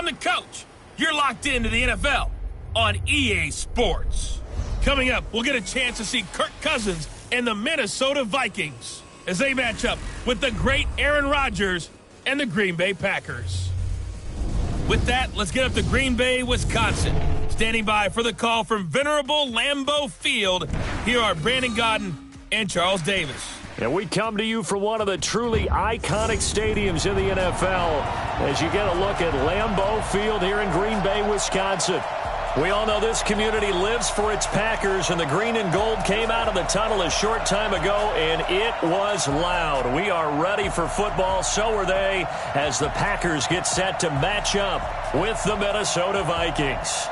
I'm the coach. You're locked into the NFL on EA Sports. Coming up, we'll get a chance to see Kirk Cousins and the Minnesota Vikings as they match up with the great Aaron Rodgers and the Green Bay Packers. With that, let's get up to Green Bay, Wisconsin. Standing by for the call from venerable Lambeau Field, here are Brandon Gaudin and Charles Davis. And we come to you from one of the truly iconic stadiums in the NFL as you get a look at Lambeau Field here in Green Bay, Wisconsin. We all know this community lives for its Packers, and the green and gold came out of the tunnel a short time ago, and it was loud. We are ready for football, so are they, as the Packers get set to match up with the Minnesota Vikings.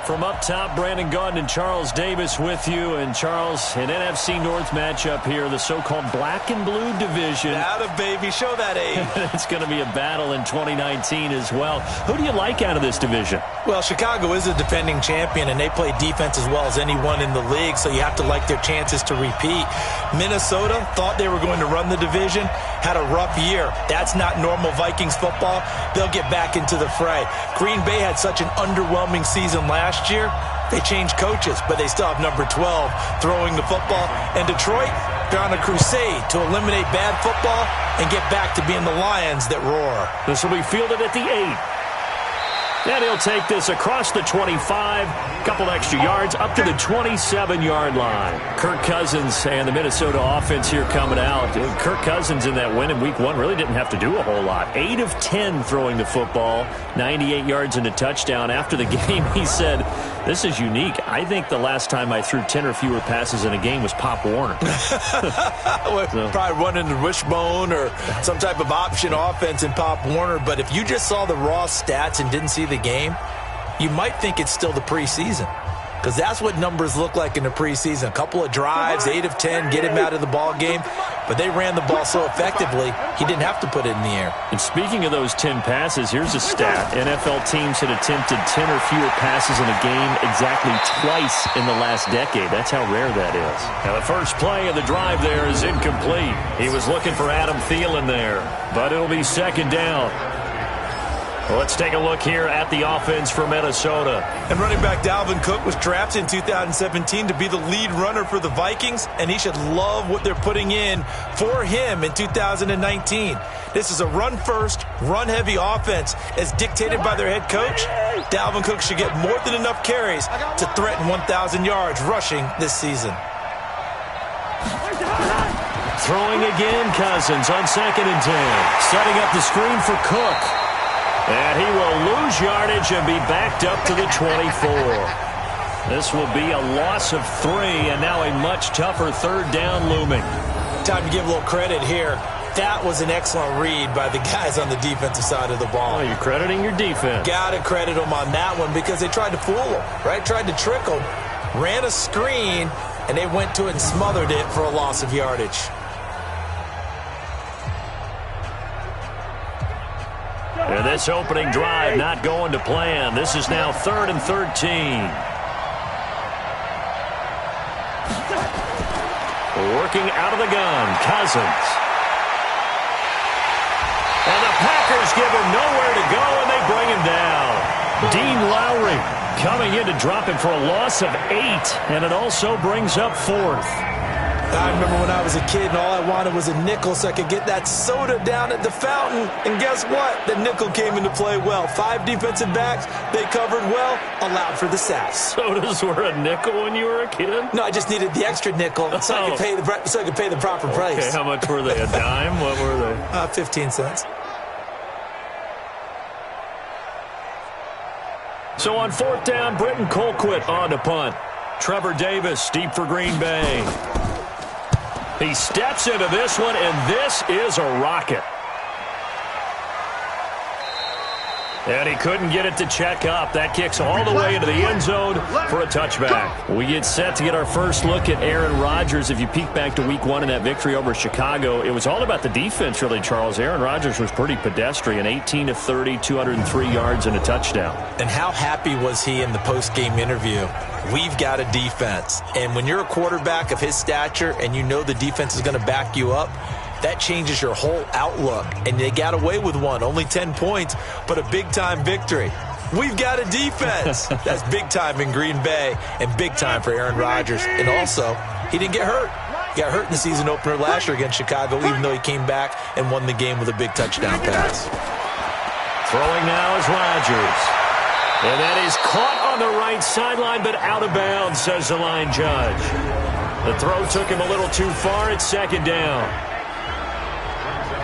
From up top, Brandon Gaudin and Charles Davis with you. And Charles, an NFC North matchup here, the so-called black and blue division. Atta baby, show that age. It's going to be a battle in 2019 as well. Who do you like out of this division? Well, Chicago is a defending champion, and they play defense as well as anyone in the league, so you have to like their chances to repeat. Minnesota thought they were going to run the division, had a rough year. That's not normal Vikings football. They'll get back into the fray. Green Bay had such an underwhelming season last year. They changed coaches, but they still have number 12 throwing the football. And Detroit, they're on a crusade to eliminate bad football and get back to being the Lions that roar. This will be fielded at the 8. And he'll take this across the 25, couple extra yards, up to the 27-yard line. Kirk Cousins and the Minnesota offense here coming out. Kirk Cousins in that win in Week 1 really didn't have to do a whole lot. 8 of 10 throwing the football, 98 yards and a touchdown. After the game, he said, this is unique. I think the last time I threw 10 or fewer passes in a game was Pop Warner. Probably running the wishbone or some type of option offense in Pop Warner. But if you just saw the raw stats and didn't see the game, you might think it's still the preseason, because that's what numbers look like in the preseason. A couple of drives, 8 of 10, get him out of the ball game, but they ran the ball so effectively he didn't have to put it in the air. And speaking of those 10 passes, here's a stat. NFL teams had attempted 10 or fewer passes in a game exactly twice in the last decade. That's how rare that is. Now the first play of the drive there is incomplete. He was looking for Adam Thielen there, but it'll be second down. Well, let's take a look here at the offense for Minnesota. And running back Dalvin Cook was drafted in 2017 to be the lead runner for the Vikings, and he should love what they're putting in for him in 2019. This is a run-first, run-heavy offense as dictated by their head coach. Dalvin Cook should get more than enough carries to threaten 1,000 yards rushing this season. Throwing again, Cousins on 2nd and 10. Setting up the screen for Cook. And he will lose yardage and be backed up to the 24. This will be a loss of 3, and now a much tougher third down looming. Time to give a little credit here. That was an excellent read by the guys on the defensive side of the ball. Oh, you're crediting your defense. Got to credit them on that one because they tried to fool them, right? Tried to trick them. Ran a screen, and they went to it and smothered it for a loss of yardage. And this opening drive not going to plan. This is now 3rd and 13. Working out of the gun, Cousins. And the Packers give him nowhere to go, and they bring him down. Dean Lowry coming in to drop him for a loss of 8, and it also brings up 4th. I remember when I was a kid and all I wanted was a nickel so I could get that soda down at the fountain. And guess what? The nickel came into play well. 5 defensive backs, they covered well, allowed for the sacks. Sodas were a nickel when you were a kid? No, I just needed the extra nickel so I could pay the proper price. Okay, how much were they? A dime? What were they? 15 cents. So on 4th down, Britton Colquitt on to punt. Trevor Davis deep for Green Bay. He steps into this one, and this is a rocket. And he couldn't get it to check up. That kicks all the way into the end zone for a touchback. We get set to get our first look at Aaron Rodgers. If you peek back to Week 1 in that victory over Chicago, it was all about the defense, really, Charles. Aaron Rodgers was pretty pedestrian, 18 of 30, 203 yards and a touchdown. And how happy was he in the post-game interview? We've got a defense. And when you're a quarterback of his stature and you know the defense is going to back you up, that changes your whole outlook. And they got away with one, only 10 points, but a big-time victory. We've got a defense. That's big time in Green Bay and big time for Aaron Rodgers. And also, he didn't get hurt. He got hurt in the season opener last year against Chicago, even though he came back and won the game with a big touchdown pass. Throwing now is Rodgers. And that is caught on the right sideline, but out of bounds, says the line judge. The throw took him a little too far. It's second down.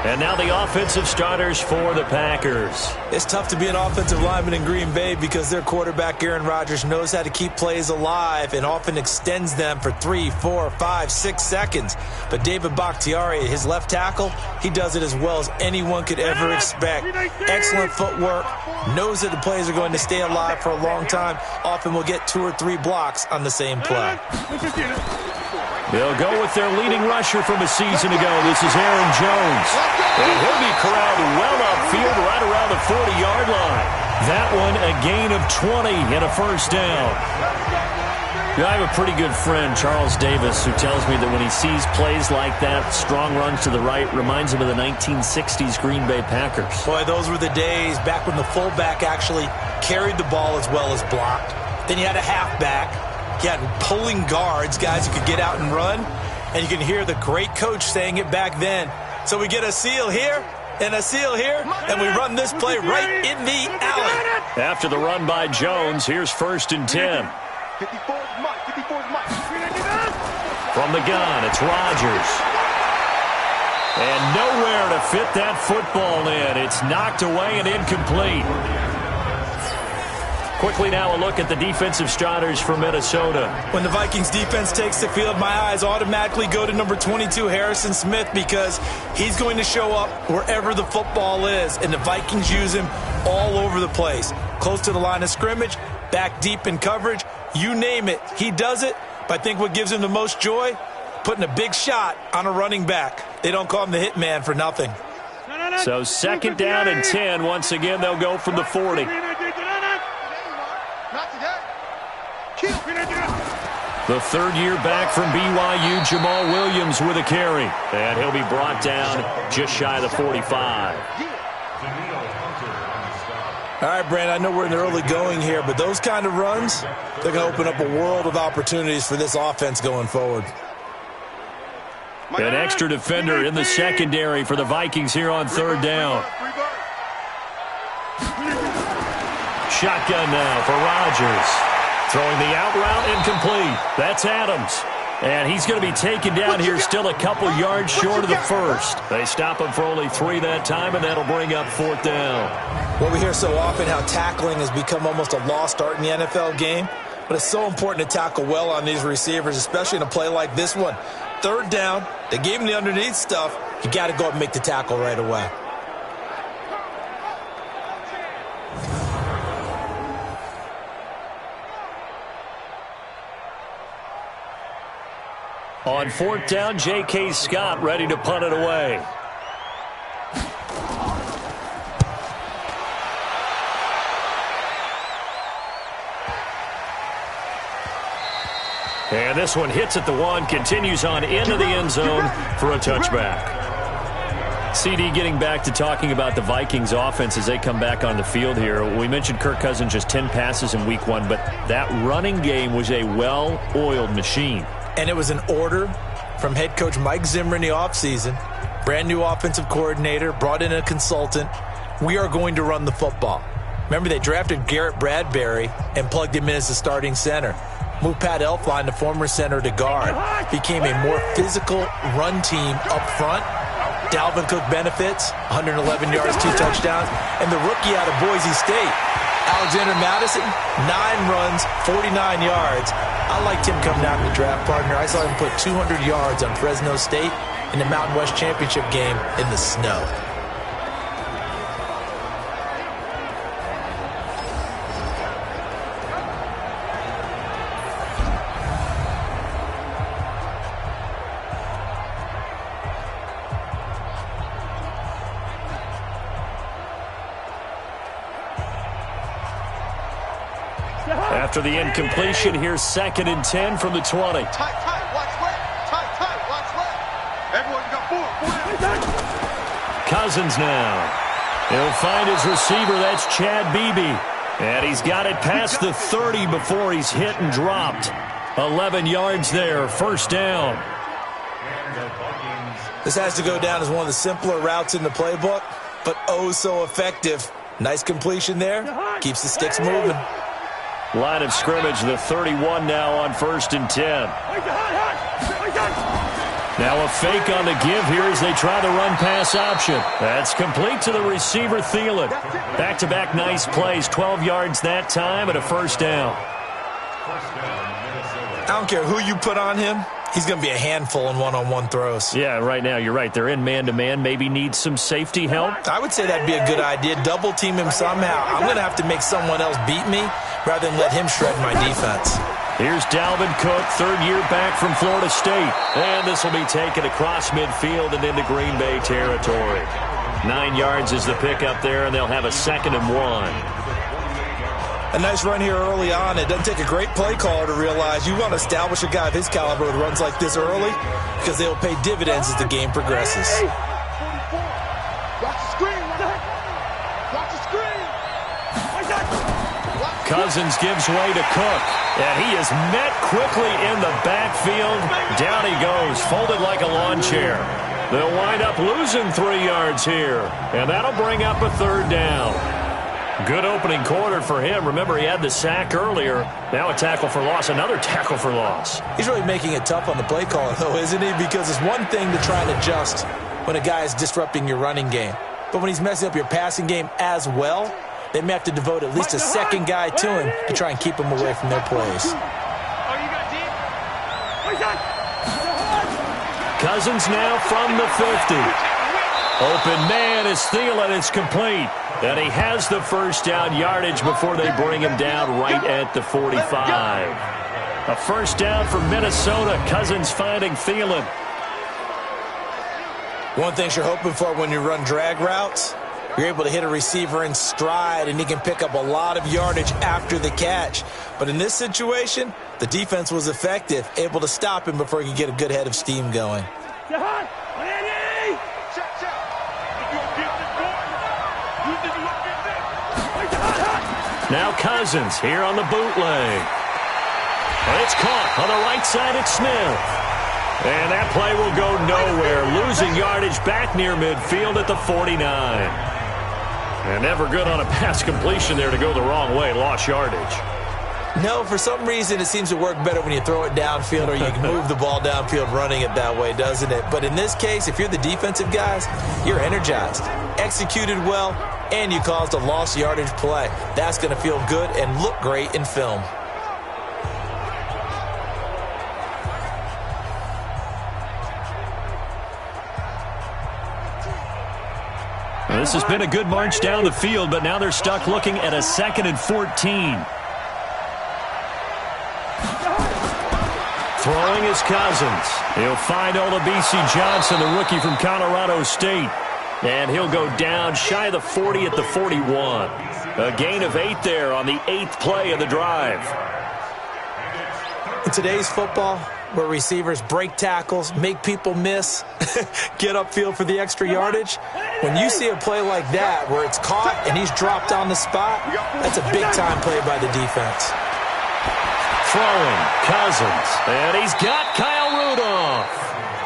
And now the offensive starters for the Packers. It's tough to be an offensive lineman in Green Bay because their quarterback, Aaron Rodgers, knows how to keep plays alive and often extends them for 3, 4, 5, 6 seconds. But David Bakhtiari, his left tackle, he does it as well as anyone could ever expect. Excellent footwork, knows that the plays are going to stay alive for a long time. Often will get 2 or 3 blocks on the same play. They'll go with their leading rusher from a season ago. This is Aaron Jones. And he'll be corralled well upfield right around the 40-yard line. That one a gain of 20 and a first down. You know, I have a pretty good friend, Charles Davis, who tells me that when he sees plays like that, strong runs to the right, reminds him of the 1960s Green Bay Packers. Boy, those were the days back when the fullback actually carried the ball as well as blocked. Then you had a halfback. You had pulling guards, guys who could get out and run. And you can hear the great coach saying it back then. So we get a seal here and a seal here, and we run this play right in the alley. After the run by Jones, here's 1st and 10. From the gun, it's Rodgers. And nowhere to fit that football in. It's knocked away and incomplete. Quickly now a look at the defensive starters for Minnesota. When the Vikings defense takes the field, my eyes automatically go to number 22, Harrison Smith, because he's going to show up wherever the football is, and the Vikings use him all over the place. Close to the line of scrimmage, back deep in coverage, you name it, he does it. But I think what gives him the most joy, putting a big shot on a running back. They don't call him the hitman for nothing. So 2nd down and 10. Once again, they'll go from the 40. The 3rd year back from BYU, Jamal Williams with a carry. And he'll be brought down just shy of the 45. All right, Brandon, I know we're in the early going here, but those kind of runs, they're going to open up a world of opportunities for this offense going forward. An extra defender in the secondary for the Vikings here on 3rd down. Shotgun now for Rodgers. Throwing the out route incomplete. That's Adams. And he's going to be taken down here still a couple yards short of the first. They stop him for only 3 that time, and that'll bring up 4th down. Well, we hear so often how tackling has become almost a lost art in the NFL game. But it's so important to tackle well on these receivers, especially in a play like this one. 3rd down, they gave him the underneath stuff. You got to go up and make the tackle right away. On 4th down, J.K. Scott ready to punt it away. And this one hits at the 1, continues on into the end zone for a touchback. CD, getting back to talking about the Vikings offense as they come back on the field here. We mentioned Kirk Cousins just 10 passes in week 1, but that running game was a well-oiled machine. And it was an order from head coach Mike Zimmer in the offseason. Brand new offensive coordinator, brought in a consultant. We are going to run the football. Remember, they drafted Garrett Bradbury and plugged him in as the starting center. Moved Pat Elflein, the former center, to guard. Became a more physical run team up front. Dalvin Cook benefits, 111 yards, 2 touchdowns. And the rookie out of Boise State, Alexander Madison, 9 runs, 49 yards. I liked him coming out in the draft, partner. I saw him put 200 yards on Fresno State in the Mountain West Championship game in the snow. After the incompletion, here's 2nd and 10 from the 20. Tight, watch left. Tight, watch left. Everyone got 4. Cousins now. He'll find his receiver. That's Chad Beebe. And he's got it past the 30 before he's hit and dropped. 11 yards there, first down. This has to go down as one of the simpler routes in the playbook, but oh so effective. Nice completion there. Keeps the sticks moving. Line of scrimmage, the 31 now on 1st and 10. Now a fake on the give here as they try the run-pass option. That's complete to the receiver, Thielen. Back-to-back nice plays, 12 yards that time and a first down. I don't care who you put on him. He's going to be a handful in one-on-one throws. Yeah, right now, you're right. They're in man-to-man. Maybe need some safety help. I would say that'd be a good idea. Double-team him somehow. I'm going to have to make someone else beat me rather than let him shred my defense. Here's Dalvin Cook, third year back from Florida State. And this will be taken across midfield and into Green Bay territory. 9 yards is the pickup there, and they'll have a 2nd and 1. A nice run here early on. It doesn't take a great play caller to realize you want to establish a guy of his caliber with runs like this early because they will pay dividends as the game progresses. Cousins gives way to Cook, and he is met quickly in the backfield. Down he goes, folded like a lawn chair. They'll wind up losing 3 yards here, and that'll bring up a 3rd down. Good opening quarter for him. Remember, he had the sack earlier. Now a tackle for loss, another tackle for loss. He's really making it tough on the play caller, though, isn't he? Because it's one thing to try and adjust when a guy is disrupting your running game. But when he's messing up your passing game as well, they may have to devote at least a second guy to him to try and keep him away from their plays. Cousins now from the 50. Open man is Thielen. It's complete. And he has the first down yardage before they bring him down right at the 45. A first down for Minnesota. Cousins finding Thielen. One thing you're hoping for when you run drag routes, you're able to hit a receiver in stride, and he can pick up a lot of yardage after the catch. But in this situation, the defense was effective, able to stop him before he could get a good head of steam going. Now Cousins here on the bootleg. And it's caught on the right side at Smith. And that play will go nowhere. Losing yardage back near midfield at the 49. And never good on a pass completion there to go the wrong way. Lost yardage. No, for some reason it seems to work better when you throw it downfield or you can move the ball downfield running it that way, doesn't it? But in this case, if you're the defensive guys, you're energized, executed well, and you caused a lost yardage play. That's going to feel good and look great in film. Well, this has been a good march down the field, but now they're stuck looking at a 2nd and 14. Throwing is Cousins. He'll find Olabisi Johnson, the rookie from Colorado State. And he'll go down shy of the 40 at the 41. A gain of 8 there on the 8th play of the drive. In today's football, where receivers break tackles, make people miss, get upfield for the extra yardage, when you see a play like that where it's caught and he's dropped on the spot, that's a big-time play by the defense. Throwing, Cousins, and he's got Kyle Rudolph.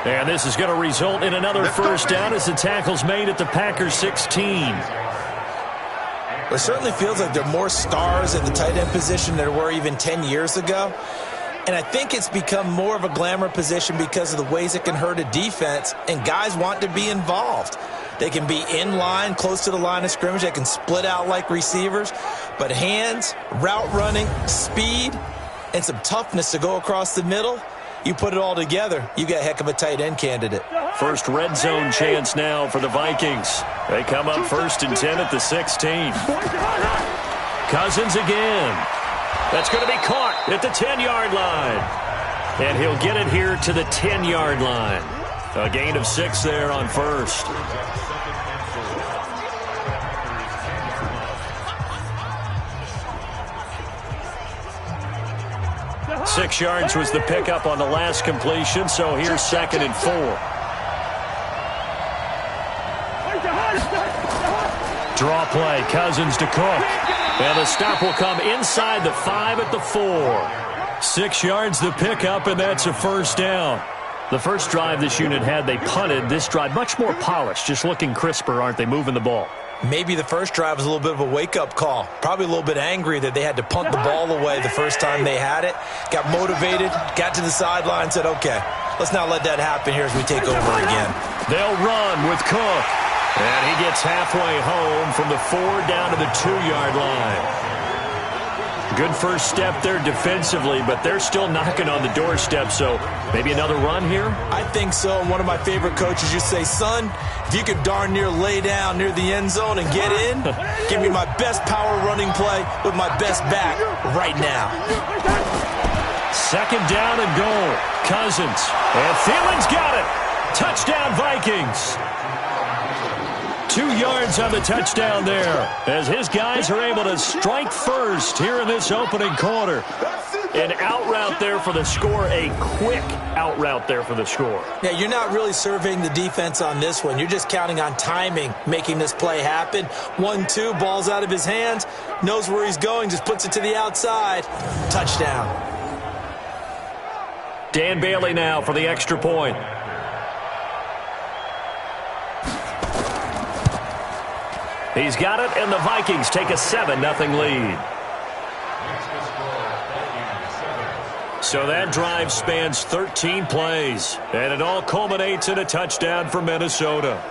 And this is going to result in another first down as the tackle's made at the Packers 16. It certainly feels like there are more stars at the tight end position than there were even 10 years ago. And I think it's become more of a glamour position because of the ways it can hurt a defense, and guys want to be involved. They can be in line, close to the line of scrimmage. They can split out like receivers. But hands, route running, speed, and some toughness to go across the middle, you put it all together, you got a heck of a tight end candidate. First red zone chance now for the Vikings. They come up 1st and 10 at the 16. Cousins again. That's going to be caught at the 10-yard line. And he'll get it here to the 10-yard line. A gain of 6 there on first. Six yards was the pickup on the last completion, so here's 2nd and 4. Draw play, Cousins to Cook. And the stop will come inside the 5 at the 4. 6 yards to pick up, and that's a first down. The first drive this unit had, they punted. This drive, much more polished, just looking crisper, aren't they, moving the ball? Maybe the first drive was a little bit of a wake-up call. Probably a little bit angry that they had to punt the ball away the first time they had it. Got motivated, got to the sideline, said, okay, let's not let that happen here as we take over again. They'll run with Cook. And he gets halfway home from the 4 down to the 2-yard line. Good first step there defensively, but they're still knocking on the doorstep, so maybe another run here? I think so. And one of my favorite coaches used to say, son, if you could darn near lay down near the end zone and get in, give me my best power running play with my best back right now. 2nd down and goal. Cousins. And Thielen's got it. Touchdown, Vikings. 2 yards on the touchdown there as his guys are able to strike first here in this opening quarter. An out route there for the score, a quick out route there for the score. Yeah, you're not really surveying the defense on this one. You're just counting on timing, making this play happen. 1-2, ball's out of his hands, knows where he's going, just puts it to the outside. Touchdown. Dan Bailey now for the extra point. He's got it, and the Vikings take a 7-0 lead. So that drive spans 13 plays, and it all culminates in a touchdown for Minnesota.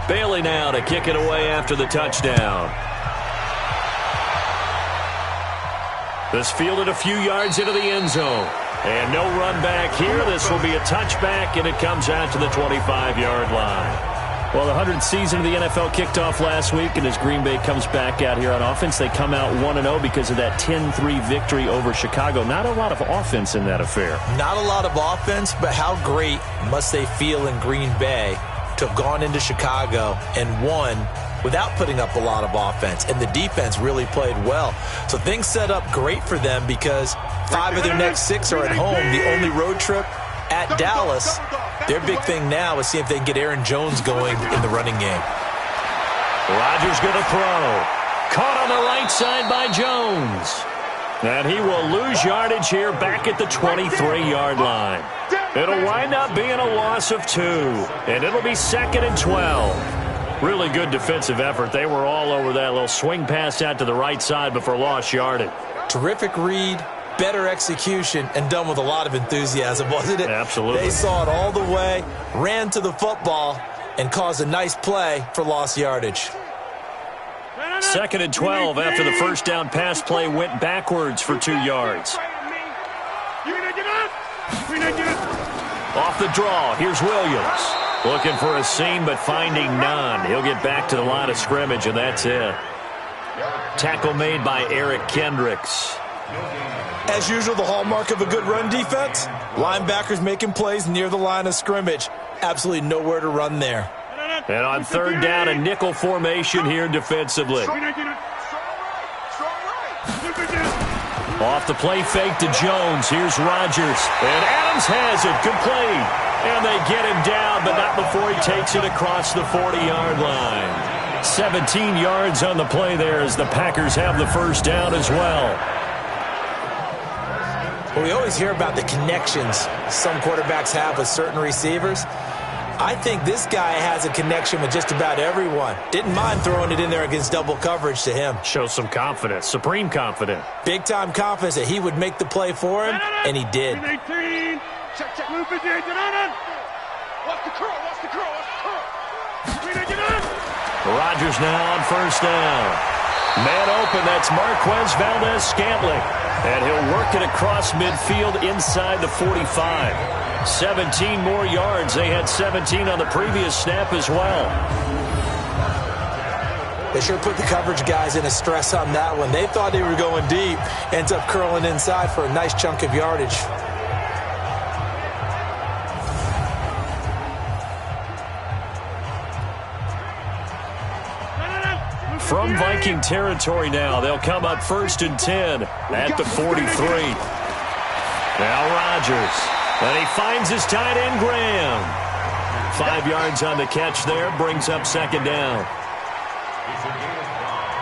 Bailey now to kick it away after the touchdown. This fielded a few yards into the end zone. And no run back here. This will be a touchback, and it comes out to the 25-yard line. Well, the 100th season of the NFL kicked off last week, and as Green Bay comes back out here on offense, they come out 1-0 because of that 10-3 victory over Chicago. Not a lot of offense in that affair. Not a lot of offense, but how great must they feel in Green Bay to have gone into Chicago and won without putting up a lot of offense, and the defense really played well. So things set up great for them because 5 of their next 6 are at home. The only road trip at Dallas. Their big thing now is see if they can get Aaron Jones going in the running game. Rodgers going to throw. Caught on the right side by Jones. And he will lose yardage here back at the 23-yard line. It'll wind up being a loss of 2, and it'll be 2nd and 12. Really good defensive effort. They were all over that little swing pass out to the right side before lost yardage. Terrific read, better execution, and done with a lot of enthusiasm, wasn't it? Absolutely. They saw it all the way, ran to the football, and caused a nice play for lost yardage. 2nd and 12 after the first down pass play went backwards for 2 yards. Off the draw, here's Williams. Looking for a seam, but finding none. He'll get back to the line of scrimmage, and that's it. Tackle made by Eric Kendricks. As usual, the hallmark of a good run defense, linebackers making plays near the line of scrimmage. Absolutely nowhere to run there. And on 3rd down, a nickel formation here defensively. Off the play fake to Jones. Here's Rodgers. And Adams has it. Complete. And they get him down, but not before he takes it across the 40-yard line. 17 yards on the play there as the Packers have the first down as well. Well, we always hear about the connections some quarterbacks have with certain receivers. I think this guy has a connection with just about everyone. Didn't mind throwing it in there against double coverage to him. Shows some confidence, supreme confidence. Big-time confidence that he would make the play for him, and he did. Rodgers now on 1st down. Man open, that's Marquez Valdez-Scantling. And he'll work it across midfield inside the 45. 17 more yards. They had 17 on the previous snap as well. They sure put the coverage guys in a stress on that one. They thought they were going deep. Ends up curling inside for a nice chunk of yardage. From Viking territory now, they'll come up 1st and 10 at the 43. Now Rodgers. And he finds his tight end, Graham. 5 yards on the catch there, brings up 2nd down.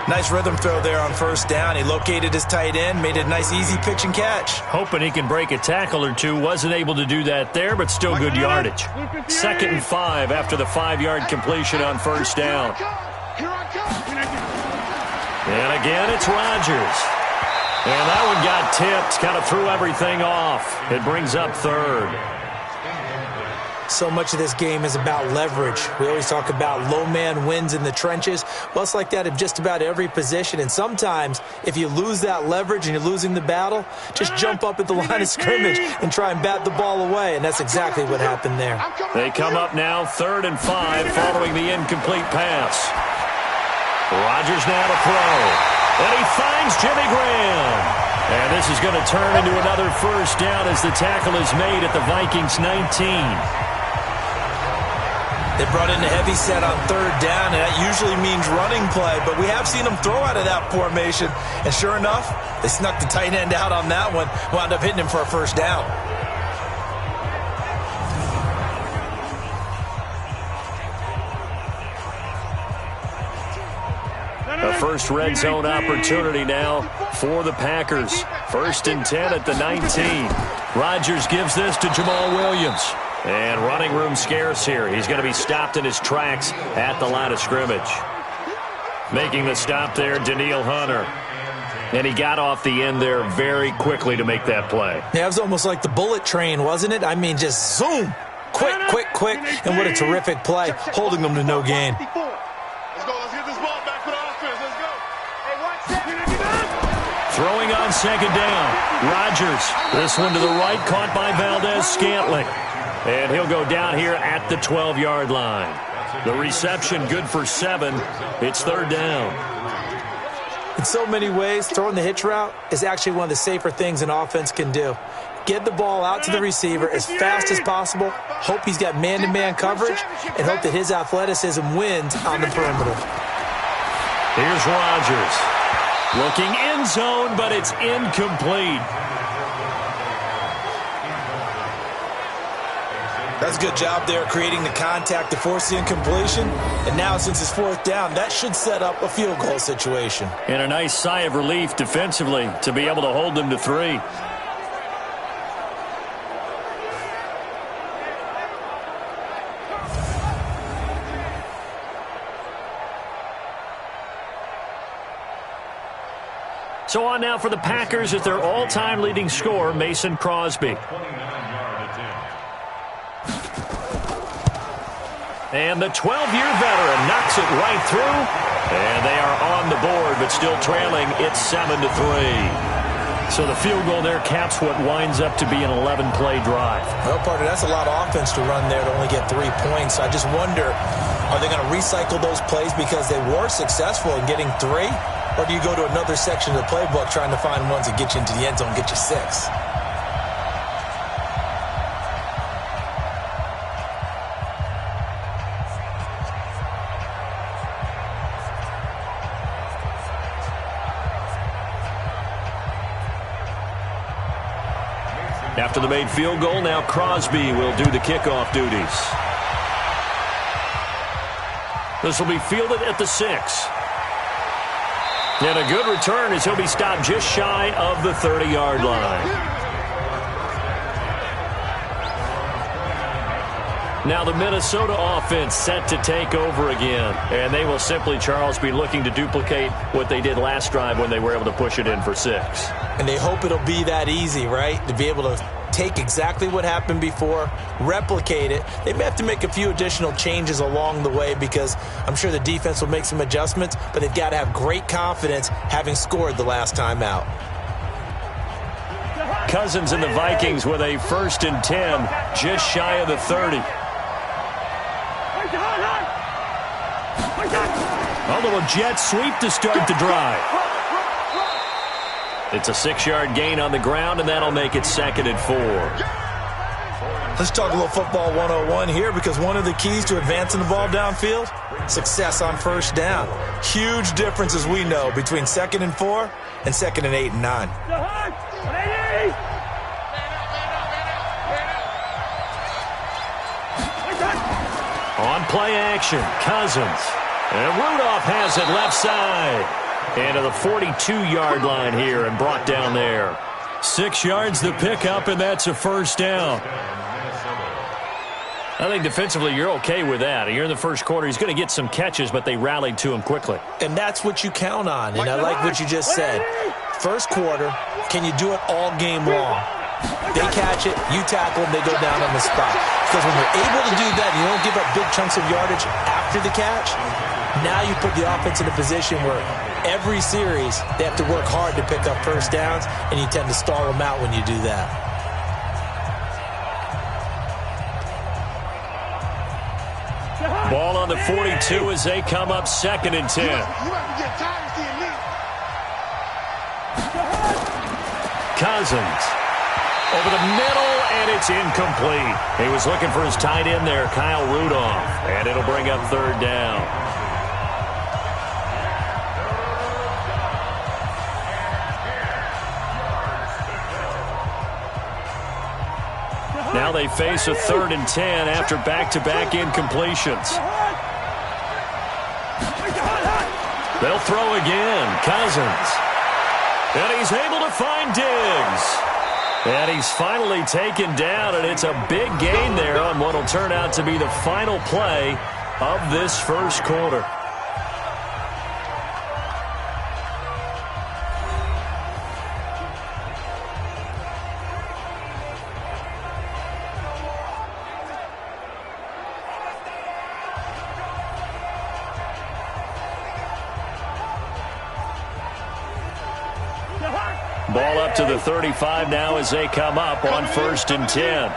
Nice rhythm throw there on 1st down. He located his tight end, made a nice easy pitch and catch. Hoping he can break a tackle or two. Wasn't able to do that there, but still good yardage. 2nd and 5 after the 5-yard completion on 1st down. And again, it's Rodgers. And that one got tipped, kind of threw everything off. It brings up 3rd. So much of this game is about leverage. We always talk about low man wins in the trenches. Well, it's like that in just about every position. And sometimes, if you lose that leverage and you're losing the battle, just jump up at the line of scrimmage and try and bat the ball away. And that's exactly what happened there. They come up now 3rd and 5 following the incomplete pass. Rodgers now to throw. And he finds Jimmy Graham. And this is going to turn into another 1st down as the tackle is made at the Vikings 19. They brought in a heavy set on 3rd down, and that usually means running play. But we have seen them throw out of that formation. And sure enough, they snuck the tight end out on that one. Wound up hitting him for a 1st down. A first red zone opportunity now for the Packers. 1st and 10 at the 19. Rodgers gives this to Jamal Williams. And running room scarce here. He's going to be stopped in his tracks at the line of scrimmage. Making the stop there, Danielle Hunter. And he got off the end there very quickly to make that play. Yeah, it was almost like the bullet train, wasn't it? I mean, just zoom. Quick, quick, quick. And what a terrific play, holding them to no gain. Throwing on 2nd down. Rodgers. This one to the right, caught by Valdez-Scantling. And he'll go down here at the 12-yard line. The reception good for 7. It's 3rd down. In so many ways, throwing the hitch route is actually one of the safer things an offense can do. Get the ball out to the receiver as fast as possible, hope he's got man-to-man coverage, and hope that his athleticism wins on the perimeter. Here's Rodgers. Looking end zone, but it's incomplete. That's a good job there creating the contact to force the incompletion. And now since it's 4th down, that should set up a field goal situation. And a nice sigh of relief defensively to be able to hold them to 3. So on now for the Packers as their all-time leading scorer, Mason Crosby. And the 12-year veteran knocks it right through. And they are on the board, but still trailing. It's 7-3. So the field goal there caps what winds up to be an 11-play drive. Well, partner, that's a lot of offense to run there to only get 3 points. I just wonder, are they going to recycle those plays because they were successful in getting 3? Or do you go to another section of the playbook trying to find ones that get you into the end zone, get you 6? After the made field goal, now Crosby will do the kickoff duties. This will be fielded at the 6. And a good return as he'll be stopped just shy of the 30-yard line. Now the Minnesota offense set to take over again. And they will simply, Charles, be looking to duplicate what they did last drive when they were able to push it in for 6. And they hope it'll be that easy, right? To be able to take exactly what happened before, replicate it. They may have to make a few additional changes along the way because I'm sure the defense will make some adjustments, but they've got to have great confidence having scored the last time out. Cousins and the Vikings with a 1st and 10, just shy of the 30. A little jet sweep to start the drive. It's a 6-yard gain on the ground, and that'll make it 2nd and 4. Let's talk a little football 101 here, because one of the keys to advancing the ball downfield, success on 1st down. Huge difference, as we know, between 2nd and 4 and 2nd and 8 and 9. On play action, Cousins. And Rudolph has it left side. And to the 42-yard line here and brought down there. 6 yards the pickup, and that's a 1st down. I think defensively you're okay with that. You're in the first quarter. He's going to get some catches, but they rallied to him quickly. And that's what you count on, and I like what you just said. First quarter, can you do it all game long? They catch it, you tackle them, they go down on the spot. Because when you're able to do that, you don't give up big chunks of yardage after the catch, now you put the offense in a position where every series they have to work hard to pick up 1st downs, and you tend to stall them out when you do that. Ball on the 42 as they come up 2nd and 10. Cousins over the middle, and it's incomplete. He was looking for his tight end there, Kyle Rudolph, and it'll bring up 3rd down. Now they face a 3rd and 10 after back-to-back incompletions. They'll throw again. Cousins. And he's able to find Diggs. And he's finally taken down, and it's a big gain there on what will turn out to be the final play of this first quarter. Ball up to the 35 now as they come up on 1st and 10.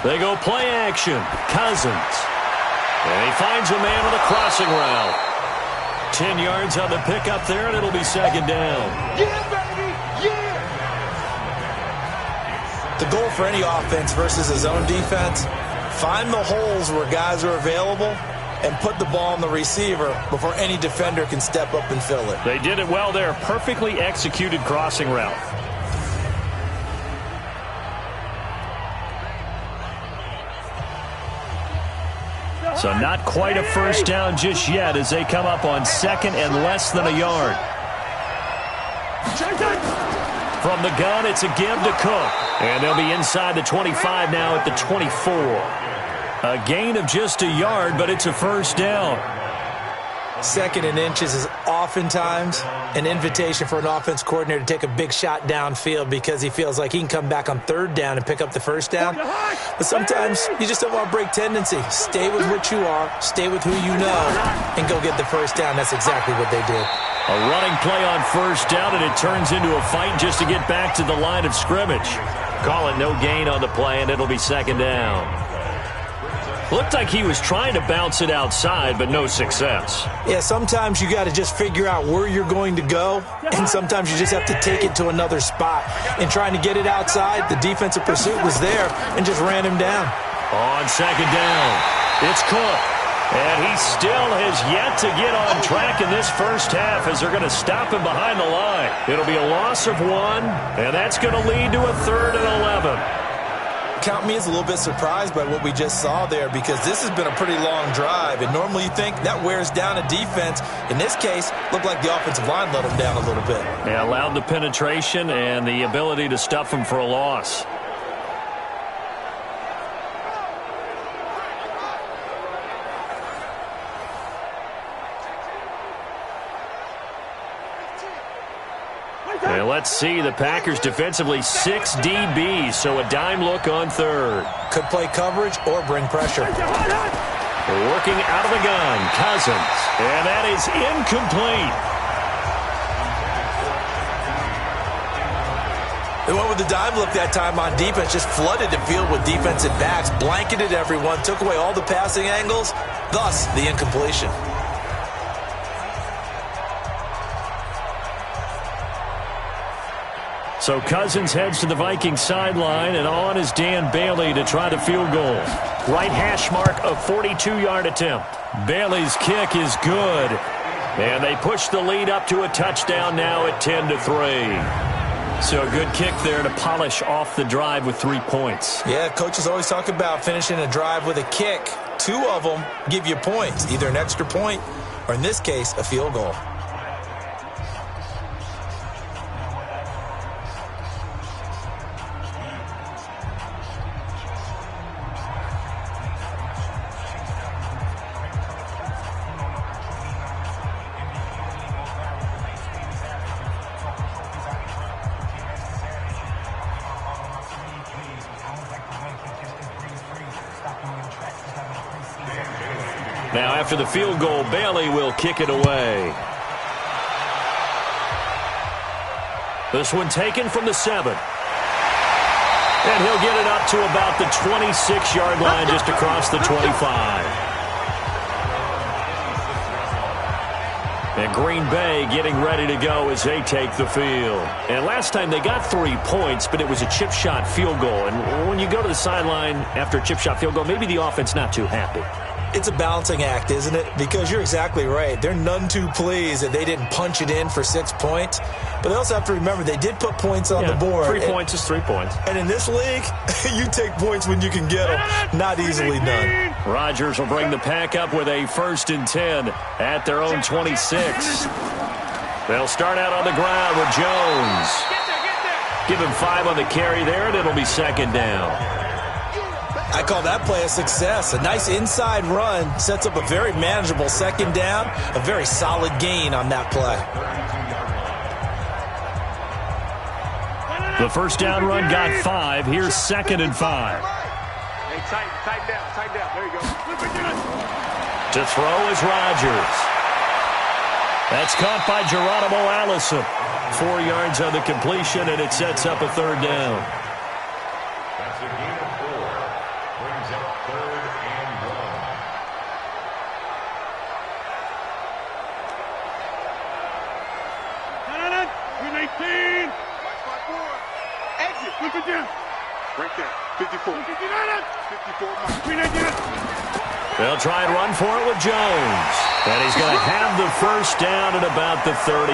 They go play action. Cousins. And he finds a man on the crossing route. 10 yards on the pickup there, and it'll be 2nd down. Yeah, baby! Yeah! The goal for any offense versus a zone defense, find the holes where guys are available and put the ball on the receiver before any defender can step up and fill it. They did it well there. Perfectly executed crossing route. So not quite a 1st down just yet as they come up on 2nd and less than a yard. From the gun, it's a give to Cook. And they'll be inside the 25 now at the 24. A gain of just a yard, but it's a 1st down. 2nd and inches is oftentimes an invitation for an offense coordinator to take a big shot downfield because he feels like he can come back on 3rd down and pick up the 1st down. But sometimes you just don't want to break tendency. Stay with what you are, stay with who you know, and go get the 1st down. That's exactly what they did. A running play on 1st down, and it turns into a fight just to get back to the line of scrimmage. Call it no gain on the play, and it'll be 2nd down. Looked like he was trying to bounce it outside, but no success. Yeah, sometimes you got to just figure out where you're going to go, and sometimes you just have to take it to another spot. In trying to get it outside, the defensive pursuit was there and just ran him down. On 2nd down, it's Cook. And he still has yet to get on track in this first half as they're going to stop him behind the line. It'll be a loss of 1, and that's going to lead to a 3rd and 11. Count me as a little bit surprised by what we just saw there because this has been a pretty long drive, and normally you think that wears down a defense. In this case, looked like the offensive line let them down a little bit. Yeah, allowed the penetration and the ability to stuff them for a loss. And let's see, the Packers defensively 6 DBs, so a dime look on third. Could play coverage or bring pressure. Working out of the gun, Cousins. And that is incomplete. They went with the dime look that time on defense, just flooded the field with defensive backs, blanketed everyone, took away all the passing angles, thus the incompletion. So Cousins heads to the Vikings sideline, and on is Dan Bailey to try the field goal. Right hash mark, a 42-yard attempt. Bailey's kick is good, and they push the lead up to a touchdown now at 10-3. So a good kick there to polish off the drive with 3 points. Yeah, coaches always talk about finishing a drive with a kick. 2 of them give you points, either an extra point or, in this case, a field goal. Now, after the field goal, Bailey will kick it away. This one taken from the 7. And he'll get it up to about the 26-yard line, just across the 25. And Green Bay getting ready to go as they take the field. And last time they got 3 points, but it was a chip shot field goal. And when you go to the sideline after a chip shot field goal, maybe the offense not too happy. It's a balancing act, isn't it? Because you're exactly right. They're none too pleased that they didn't punch it in for 6 points. But they also have to remember they did put points on the board. 3 points is 3 points. And in this league, you take points when you can get them. Not easily done. Rodgers will bring the pack up with a 1st and 10 at their own 26. They'll start out on the ground with Jones. Give him 5 on the carry there, and it'll be 2nd down. I call that play a success. A nice inside run sets up a very manageable 2nd down. A very solid gain on that play. The 1st down run got 5. Here's 2nd and 5. Hey, tighten down. There you go. To throw is Rodgers. That's caught by Geronimo Allison. 4 yards on the completion, and it sets up a 3rd down. That's a gain of 4. Brings up 3rd and 1. 18. Exit. Look at you. Right there. 54. 54. They'll try and run for it with Jones. And he's going to have the 1st down at about the 38.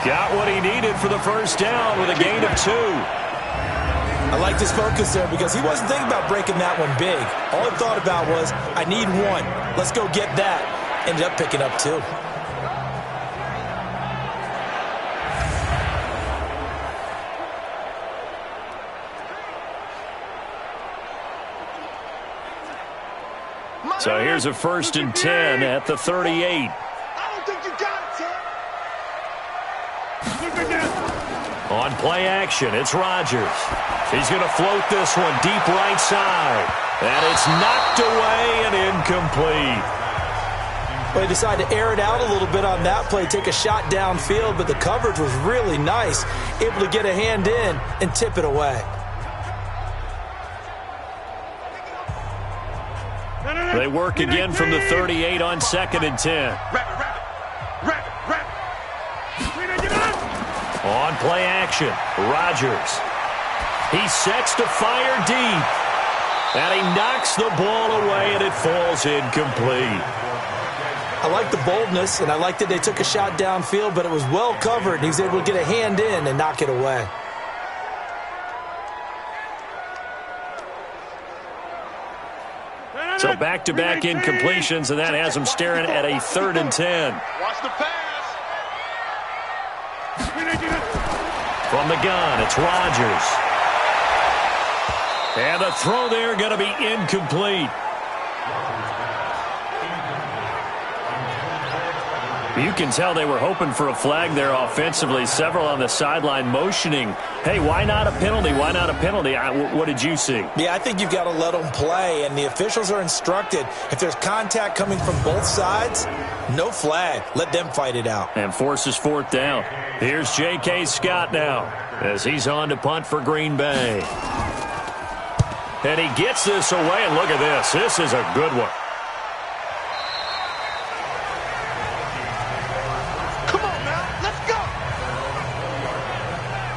Got what he needed for the 1st down with a gain of 2. I liked his focus there because he wasn't thinking about breaking that one big. All he thought about was, I need 1. Let's go get that. Ended up picking up 2. So here's a 1st and 10 at the 38. I don't think you got it, Ted. On play action, it's Rodgers. He's going to float this one deep right side. And it's knocked away and incomplete. Well, he decided to air it out a little bit on that play, take a shot downfield, but the coverage was really nice. Able to get a hand in and tip it away. They work again from the 38 on 2nd and 10. On play action, Rodgers. He sets to fire deep. And he knocks the ball away, and it falls incomplete. I like the boldness, and I like that they took a shot downfield, but it was well covered, and he was able to get a hand in and knock it away. So back-to-back incompletions, and that has him staring at a 3rd and 10. Watch the pass. From the gun, it's Rodgers. And the throw there going to be incomplete. You can tell they were hoping for a flag there offensively. Several on the sideline motioning, hey, why not a penalty? Why not a penalty? What did you see? Yeah, I think you've got to let them play, and the officials are instructed, if there's contact coming from both sides, no flag. Let them fight it out. And forces fourth down. Here's J.K. Scott now as he's on to punt for Green Bay. And he gets this away, and look at this. This is a good one.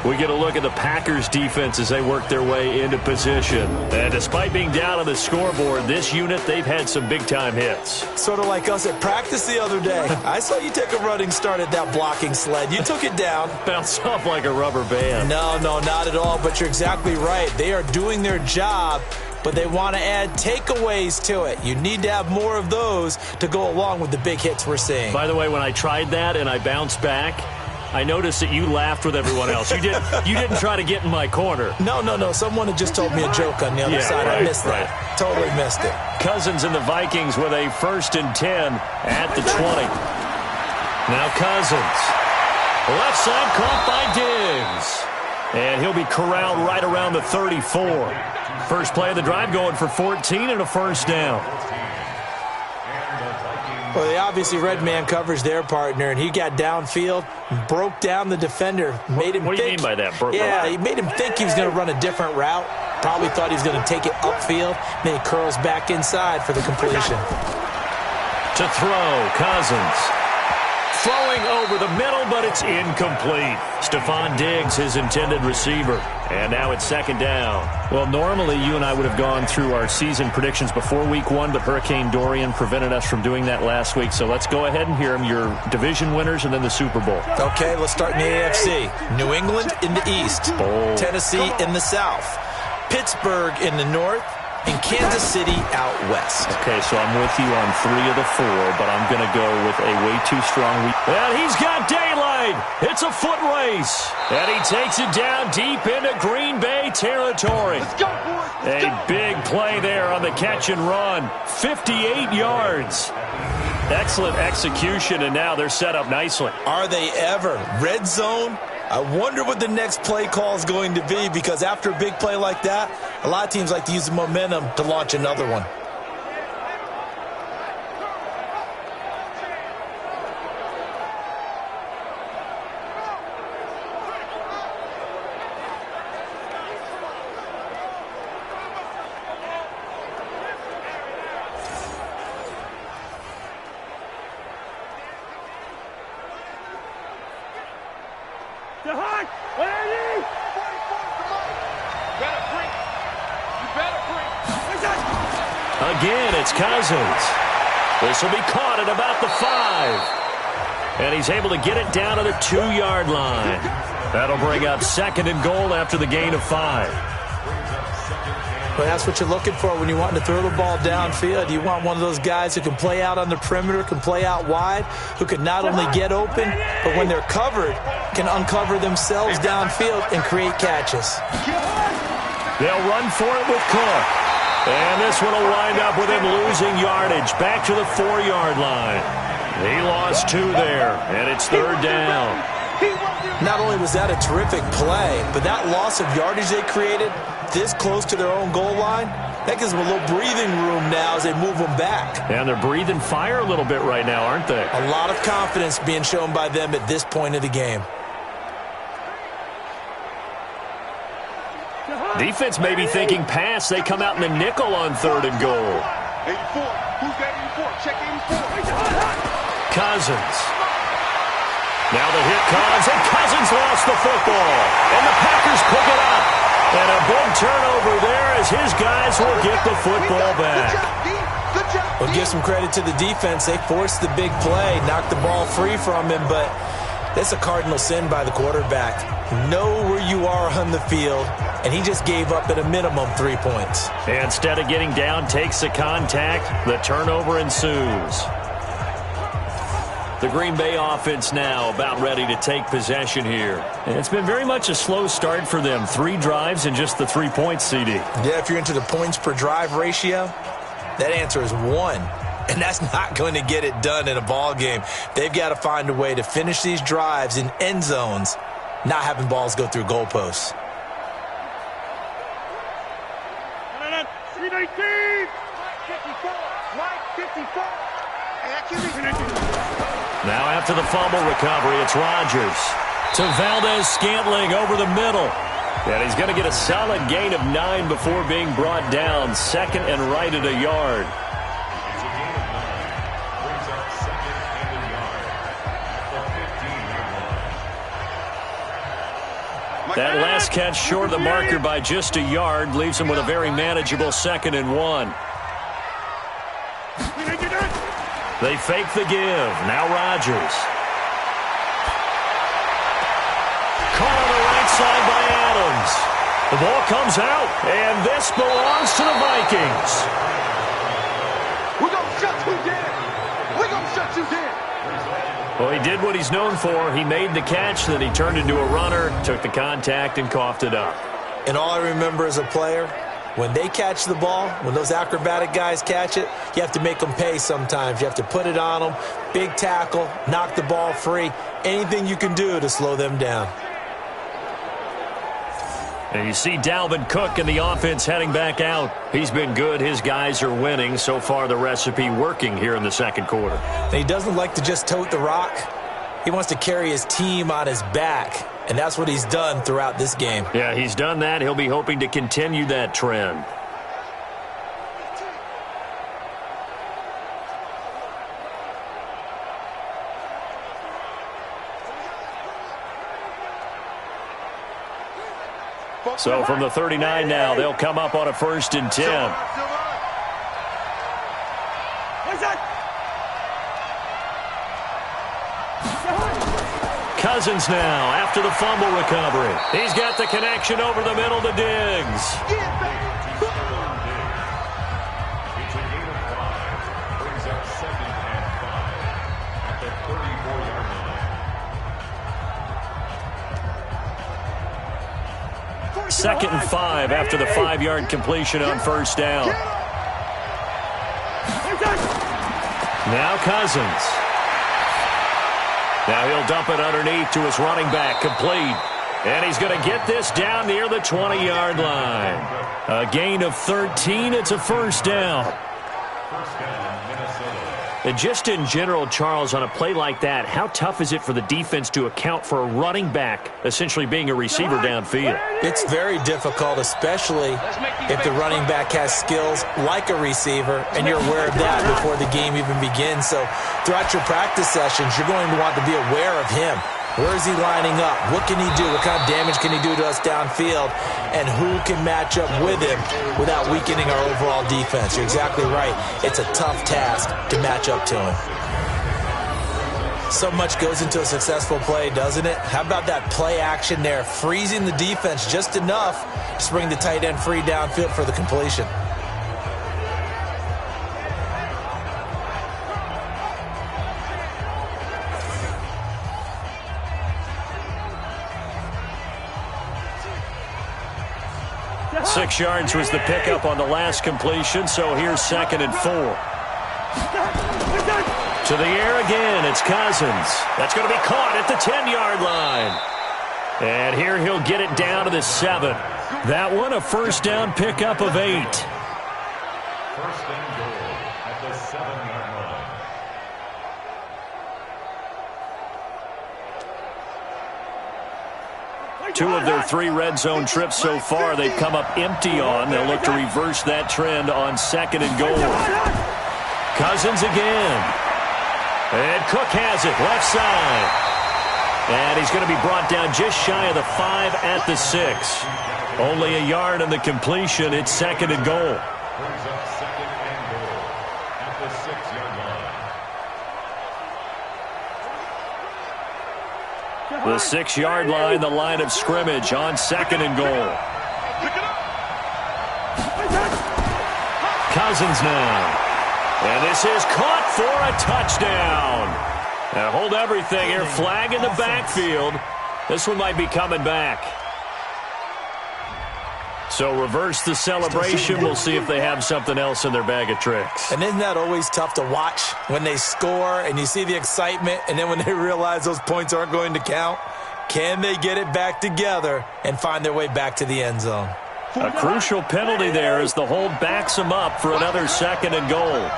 We get a look at the Packers defense as they work their way into position. And despite being down on the scoreboard, this unit, they've had some big-time hits. Sort of like us at practice the other day. I saw you take a running start at that blocking sled. You took it down. Bounced off like a rubber band. No, not at all, but you're exactly right. They are doing their job, but they want to add takeaways to it. You need to have more of those to go along with the big hits we're seeing. By the way, when I tried that and I bounced back, I noticed that you laughed with everyone else. You didn't try to get in my corner. No. Someone had just told me a joke on the other side. Right, I missed that. Totally missed it. Cousins and the Vikings with a 1st and 10 at the 20. Now Cousins. Left side caught by Diggs. And he'll be corralled right around the 34. First play of the drive going for 14 and a first down. Well, they obviously red man coverage their partner, and he got downfield, broke down the defender, made him What do you mean by that? He made him think he was going to run a different route. Probably thought he was going to take it upfield. Then he curls back inside for the completion. To throw, Cousins. Throwing over the middle, but it's incomplete. Stephon Diggs, his intended receiver. And now it's 2nd down. Well, normally you and I would have gone through our season predictions before Week 1, but Hurricane Dorian prevented us from doing that last week. So let's go ahead and hear them, your division winners and then the Super Bowl. Okay, let's start in the AFC. New England in the East. Bold. Tennessee in the South. Pittsburgh in the North. And Kansas City out west. Okay, so I'm with you on 3 of the 4, but I'm going to go with a way too strong week. And he's got daylight. It's a foot race. And he takes it down deep into Green Bay territory. Let's go, boys. A big play there on the catch and run. 58 yards. Excellent execution, and now they're set up nicely. Are they ever? Red zone? I wonder what the next play call is going to be, because after a big play like that, a lot of teams like to use the momentum to launch another one. Again, it's Cousins. This will be caught at about the 5. And he's able to get it down to the 2-yard line. That'll bring up 2nd and goal after the gain of 5. Well, that's what you're looking for when you want to throw the ball downfield. You want one of those guys who can play out on the perimeter, can play out wide, who can not only get open, but when they're covered, can uncover themselves downfield and create catches. They'll run for it with Cook. And this one will wind up with him losing yardage back to the 4-yard line. He lost 2 there, and it's 3rd down. Not only was that a terrific play, but that loss of yardage they created this close to their own goal line, that gives them a little breathing room now as they move them back. And they're breathing fire a little bit right now, aren't they? A lot of confidence being shown by them at this point of the game. Defense may be thinking pass. They come out in the nickel on 3rd and goal. 84. Who's that 84? Check 84. Cousins. Now the hit comes, and Cousins lost the football. And the Packers pick it up. And a big turnover there as his guys will get the football back. Good job. Well, give some credit to the defense. They forced the big play, knocked the ball free from him, but that's a cardinal sin by the quarterback. Know where you are on the field, and he just gave up at a minimum 3 points. Instead of getting down, takes the contact. The turnover ensues. The Green Bay offense now about ready to take possession here. And it's been very much a slow start for them. 3 drives and just the 3 points, CD. Yeah, if you're into the points per drive ratio, that answer is 1. and that's not going to get it done in a ball game. They've got to find a way to finish these drives in end zones, not having balls go through goalposts. Now after the fumble recovery, it's Rodgers to Valdez-Scantling over the middle. And he's going to get a solid gain of 9 before being brought down. Second and right at a yard. It's a gain of 9. Brings up second and a yard at the 15-yard line. That last catch short of the marker by just a yard leaves him with a very manageable 2nd and 1. They fake the give. Now Rodgers. Caught on the right side by Adams. The ball comes out, and this belongs to the Vikings. We're going to shut you down. We're going to shut you down. Well, he did what he's known for. He made the catch, then he turned into a runner, took the contact, and coughed it up. And all I remember as a player, when they catch the ball, when those acrobatic guys catch it, you have to make them pay sometimes. You have to put it on them, big tackle, knock the ball free, anything you can do to slow them down. And you see Dalvin Cook in the offense heading back out. He's been good. His guys are winning. So far, the recipe working here in the second quarter. And he doesn't like to just tote the rock. He wants to carry his team on his back. And that's what he's done throughout this game. Yeah, he's done that. He'll be hoping to continue that trend. So from the 39 now, they'll come up on a 1st and 10. Cousins now after the fumble recovery. He's got the connection over the middle to Diggs. It's a gain of 5. Brings up 2nd and 5 at the 34-yard line. 2nd and 5 after the 5-yard completion on 1st down. Now Cousins. Now he'll dump it underneath to his running back, complete. And he's going to get this down near the 20-yard line. A gain of 13. It's a 1st down. First down, Minnesota. And just in general, Charles, on a play like that, how tough is it for the defense to account for a running back essentially being a receiver downfield? It's very difficult, especially if the running back has skills like a receiver, and you're aware of that before the game even begins. So throughout your practice sessions, you're going to want to be aware of him. Where is he lining up? What can he do? What kind of damage can he do to us downfield? And who can match up with him without weakening our overall defense? You're exactly right. It's a tough task to match up to him. So much goes into a successful play, doesn't it? How about that play action there? Freezing the defense just enough to bring the tight end free downfield for the completion. Six yards was the pickup on the last completion, so here's 2nd and 4. To the air again, it's Cousins. That's going to be caught at the 10-yard line. And here he'll get it down to the 7. That one a 1st down pickup of 8. 1st and goal at the 7-yard line. Two of their 3 red zone trips so far they've come up empty on. They'll look to reverse that trend on 2nd and goal. Cousins again. And Cook has it, left side. And he's going to be brought down just shy of the 5 at the 6. Only a yard on the completion. It's 2nd and goal. Brings up 2nd and goal at the 6-yard line. The 6-yard line, the line of scrimmage on 2nd and goal. Cousins now. And this is caught for a touchdown. Now hold everything here. Flag in the backfield. This one might be coming back. So reverse the celebration. We'll see if they have something else in their bag of tricks. And isn't that always tough to watch when they score and you see the excitement, and then when they realize those points aren't going to count? Can they get it back together and find their way back to the end zone? A crucial penalty there as the hold backs them up for another 2nd and goal.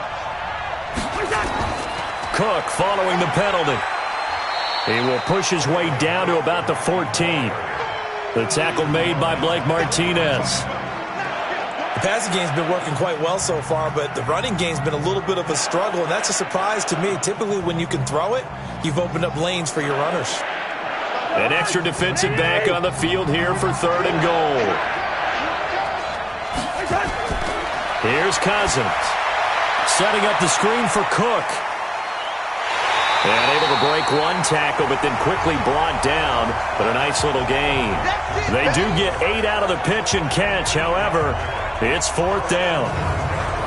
Cook following the penalty. He will push his way down to about the 14. The tackle made by Blake Martinez. The passing game's been working quite well so far, but the running game's been a little bit of a struggle, and that's a surprise to me. Typically, when you can throw it, you've opened up lanes for your runners. An extra defensive back on the field here for 3rd and goal. Here's Cousins. Setting up the screen for Cook. And able to break one tackle, but then quickly brought down. But a nice little gain. They do get 8 out of the pitch and catch. However, it's 4th down.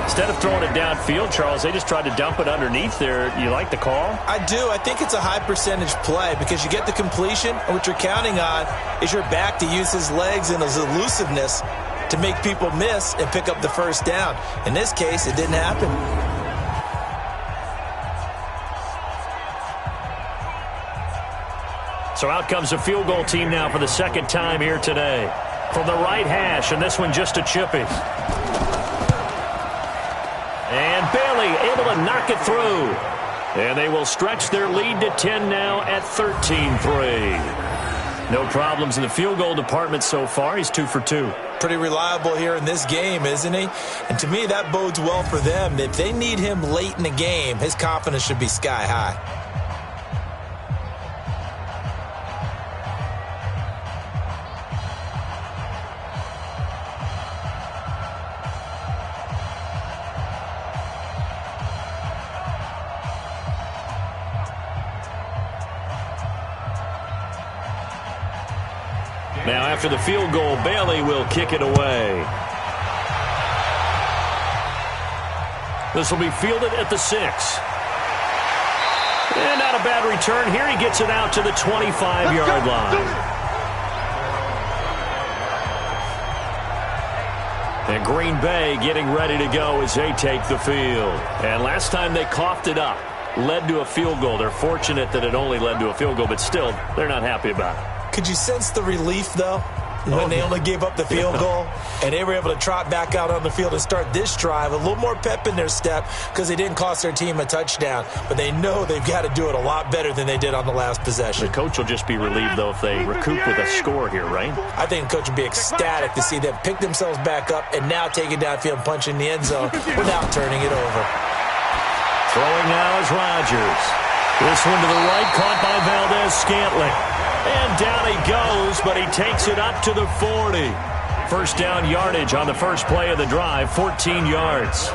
Instead of throwing it downfield, Charles, they just tried to dump it underneath there. You like the call? I do. I think it's a high percentage play because you get the completion, and what you're counting on is your back to use his legs and his elusiveness to make people miss and pick up the 1st down. In this case, it didn't happen. So out comes the field goal team now for the 2nd time here today. From the right hash, and this one just a chippy. And Bailey able to knock it through. And they will stretch their lead to 10 now at 13-3. No problems in the field goal department so far. He's 2 for 2. Pretty reliable here in this game, isn't he? And to me, that bodes well for them. If they need him late in the game, his confidence should be sky high. Now after the field goal, Bailey will kick it away. This will be fielded at the 6. And not a bad return here. He gets it out to the 25-yard line. And Green Bay getting ready to go as they take the field. And last time they coughed it up, led to a field goal. They're fortunate that it only led to a field goal, but still, they're not happy about it. Could you sense the relief, though, when they only gave up the field goal and they were able to trot back out on the field and start this drive? A little more pep in their step because they didn't cost their team a touchdown, but they know they've got to do it a lot better than they did on the last possession. The coach will just be relieved, though, if they recoup with a score here, right? I think the coach would be ecstatic to see them pick themselves back up and now take it downfield and punch in the end zone without turning it over. Throwing now is Rodgers. This one to the right, caught by Valdez-Scantling. And down he goes, but he takes it up to the 40. 1st down yardage on the first play of the drive, 14 yards.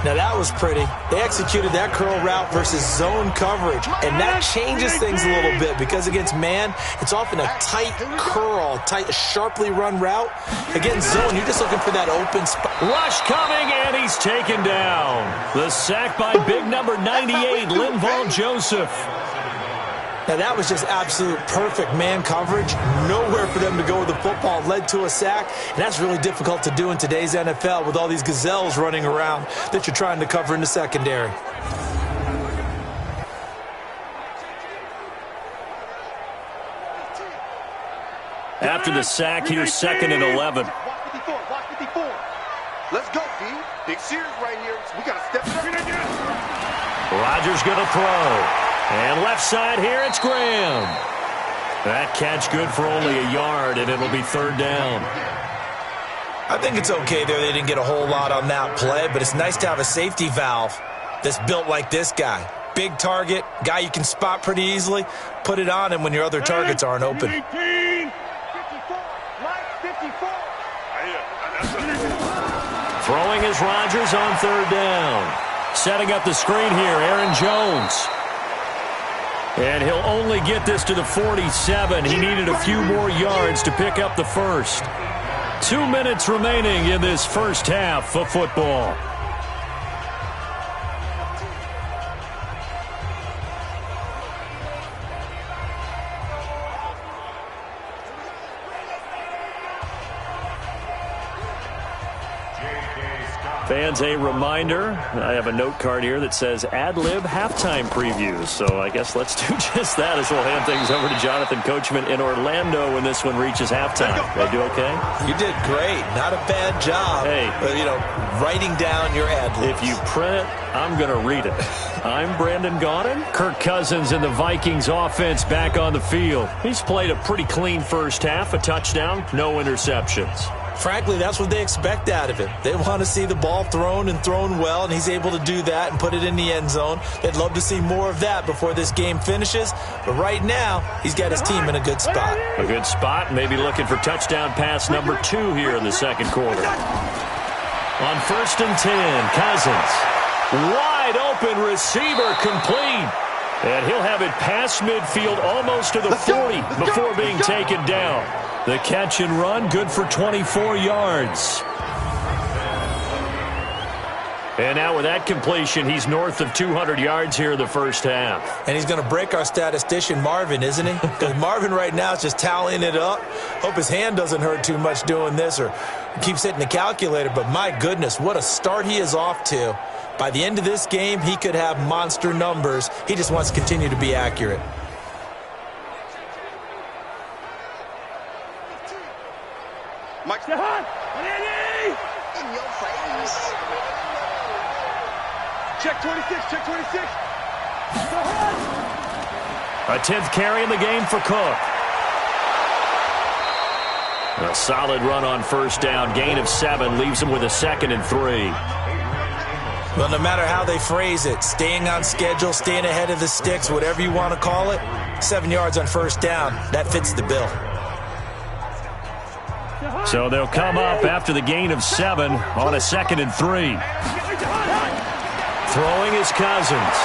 Now that was pretty. They executed that curl route versus zone coverage, and that changes things a little bit because against man, it's often a tight curl, sharply run route. Against zone, you're just looking for that open spot. Rush coming, and he's taken down. The sack by big number 98, Linval Joseph. Now, that was just absolute perfect man coverage. Nowhere for them to go with the football. Led to a sack, and that's really difficult to do in today's NFL with all these gazelles running around that you're trying to cover in the secondary. After the sack, here's 2nd and 11. Let's go, D. Big series right here. We got to step it up. Rodgers going to throw. And left side here, it's Graham. That catch good for only a yard, and it'll be 3rd down. I think it's okay there. They didn't get a whole lot on that play, but it's nice to have a safety valve that's built like this guy. Big target, guy you can spot pretty easily. Put it on him when your other targets aren't open. 54. Throwing is Rodgers on 3rd down. Setting up the screen here, Aaron Jones. And he'll only get this to the 47. He needed a few more yards to pick up the first. 2 minutes remaining in this first half of football. Fans, a reminder, I have a note card here that says ad-lib halftime previews. So I guess let's do just that as we'll hand things over to Jonathan Coachman in Orlando when this one reaches halftime. They do okay? You did great. Not a bad job. Hey. Writing down your ad-libs. If you print it, I'm going to read it. I'm Brandon Gaudin. Kirk Cousins and the Vikings offense back on the field. He's played a pretty clean first half, a touchdown, no interceptions. Frankly, that's what they expect out of him. They want to see the ball thrown and thrown well, and he's able to do that and put it in the end zone. They'd love to see more of that before this game finishes. But right now, he's got his team in a good spot. A good spot, maybe looking for touchdown pass number 2 here in the second quarter. On 1st and 10, Cousins. Wide open receiver complete. And he'll have it past midfield almost to the 40 before being taken down. The catch and run, good for 24 yards. And now with that completion, he's north of 200 yards here in the first half. And he's going to break our statistician, Marvin, isn't he? Because Marvin right now is just tallying it up. Hope his hand doesn't hurt too much doing this or keeps hitting the calculator. But my goodness, what a start he is off to. By the end of this game, he could have monster numbers. He just wants to continue to be accurate. Mike, in your face. Check 26, check 26. A 10th carry in the game for Cook. A solid run on first down. Gain of 7 leaves him with a 2nd and 3. Well, no matter how they phrase it, staying on schedule, staying ahead of the sticks, whatever you want to call it, 7 yards on first down, that fits the bill. So they'll come up after the gain of 7 on a 2nd and 3. Throwing is Cousins.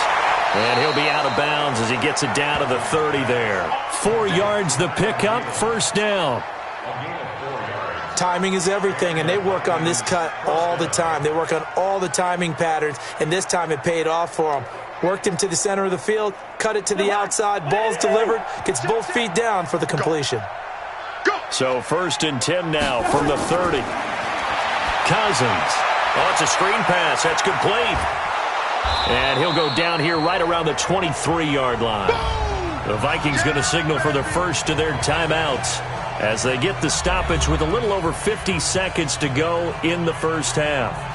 And he'll be out of bounds as he gets it down to the 30 there. 4 yards the pickup, first down. Timing is everything, and they work on this cut all the time. They work on all the timing patterns, and this time it paid off for them. Worked him to the center of the field, cut it to the outside, ball's delivered, gets both feet down for the completion. So 1st and 10 now from the 30. Cousins. Oh, it's a screen pass. That's complete. And he'll go down here right around the 23-yard line. The Vikings going to signal for the first of their timeouts as they get the stoppage with a little over 50 seconds to go in the first half.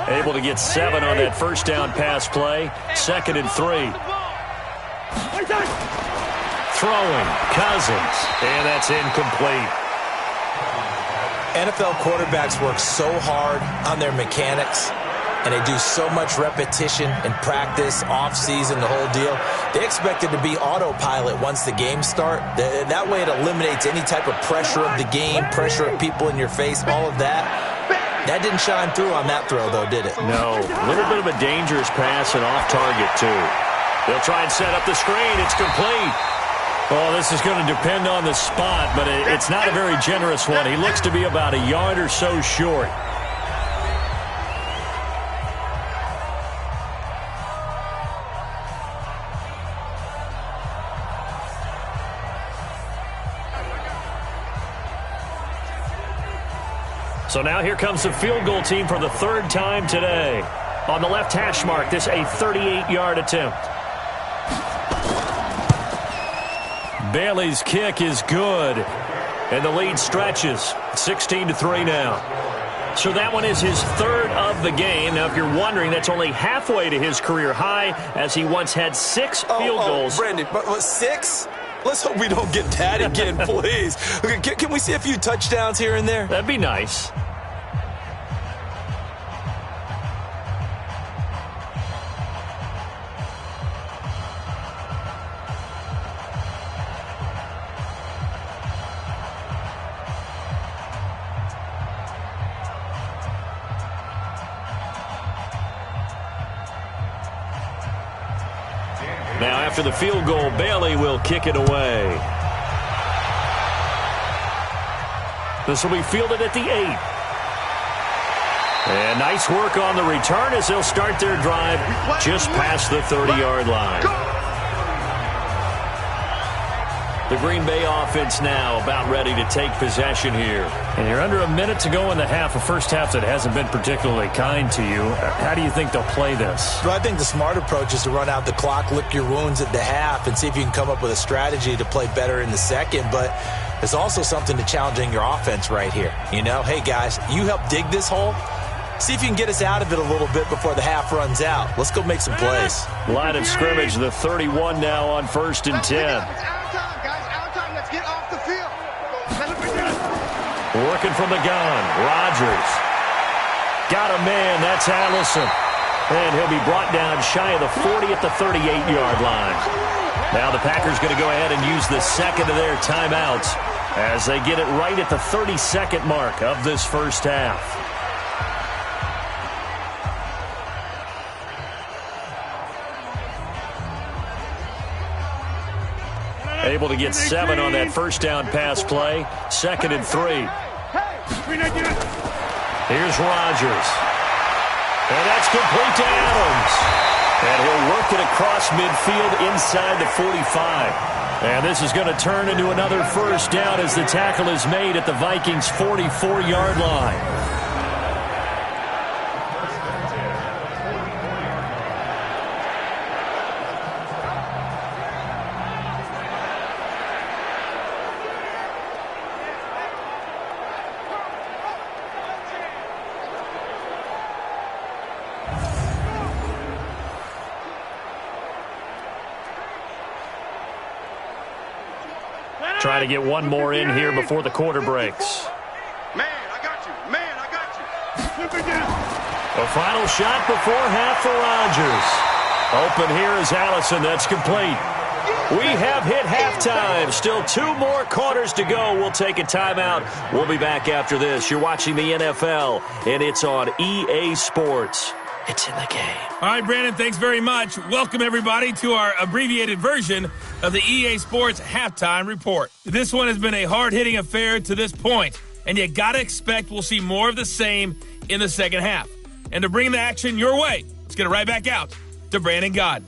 Able to get 7 on that first down pass play. 2nd and 3. Throwing, Cousins, and that's incomplete. NFL quarterbacks work so hard on their mechanics, and they do so much repetition and practice, off-season, the whole deal. They expect it to be autopilot once the games start. That way it eliminates any type of pressure of the game, pressure of people in your face, all of that. That didn't shine through on that throw, though, did it? No. A little bit of a dangerous pass and off target, too. They'll try and set up the screen. It's complete. Well, this is going to depend on the spot, but it's not a very generous one. He looks to be about a yard or so short. So now here comes the field goal team for the 3rd time today. On the left hash mark, this a 38-yard attempt. Bailey's kick is good. And the lead stretches. 16-3 now. So that one is his 3rd of the game. Now, if you're wondering, that's only halfway to his career high, as he once had 6 field goals. Brandon, but 6? Let's hope we don't get that again, please. Can we see a few touchdowns here and there? That'd be nice. Now, after the field goal, Bailey will kick it away. This will be fielded at the 8. And nice work on the return as they'll start their drive just past the 30-yard line. The Green Bay offense now about ready to take possession here. And you're under a minute to go in the half, a first half that hasn't been particularly kind to you. How do you think they'll play this? Well, I think the smart approach is to run out the clock, lick your wounds at the half, and see if you can come up with a strategy to play better in the second. But there's also something to challenging your offense right here. You know, hey, guys, you help dig this hole. See if you can get us out of it a little bit before the half runs out. Let's go make some plays. Line of scrimmage, the 31 now on 1st and 10. Working from the gun, Rodgers. Got a man, that's Allison. And he'll be brought down shy of the 40 at the 38-yard line. Now the Packers going to go ahead and use the second of their timeouts as they get it right at the 32nd mark of this first half. Able to get 7 on that first down pass play. 2nd and 3. Here's Rodgers. And that's complete to Adams. And he'll work it across midfield inside the 45. And this is going to turn into another first down as the tackle is made at the Vikings' 44-yard line. Try to get one more in here before the quarter breaks. Man, I got you. Man, I got you. A final shot before half for Rodgers. Open here is Allison. That's complete. We have hit halftime. Still 2 more quarters to go. We'll take a timeout. We'll be back after this. You're watching the NFL, and it's on EA Sports. It's in the game. All right, Brandon, thanks very much. Welcome, everybody, to our abbreviated version of the EA Sports Halftime Report. This one has been a hard-hitting affair to this point, and you got to expect we'll see more of the same in the second half. And to bring the action your way, let's get it right back out to Brandon Gaudin.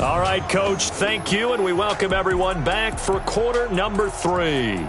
All right, Coach, thank you, and we welcome everyone back for quarter number 3.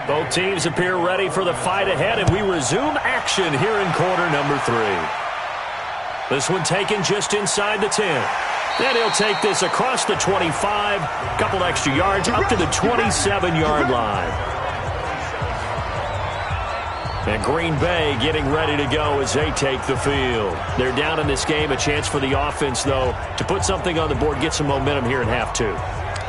Both teams appear ready for the fight ahead, and we resume action here in quarter number 3. This one taken just inside the 10. Then he'll take this across the 25, couple extra yards up to the 27-yard line. And Green Bay getting ready to go as they take the field. They're down in this game. A chance for the offense, though, to put something on the board, get some momentum here in half 2.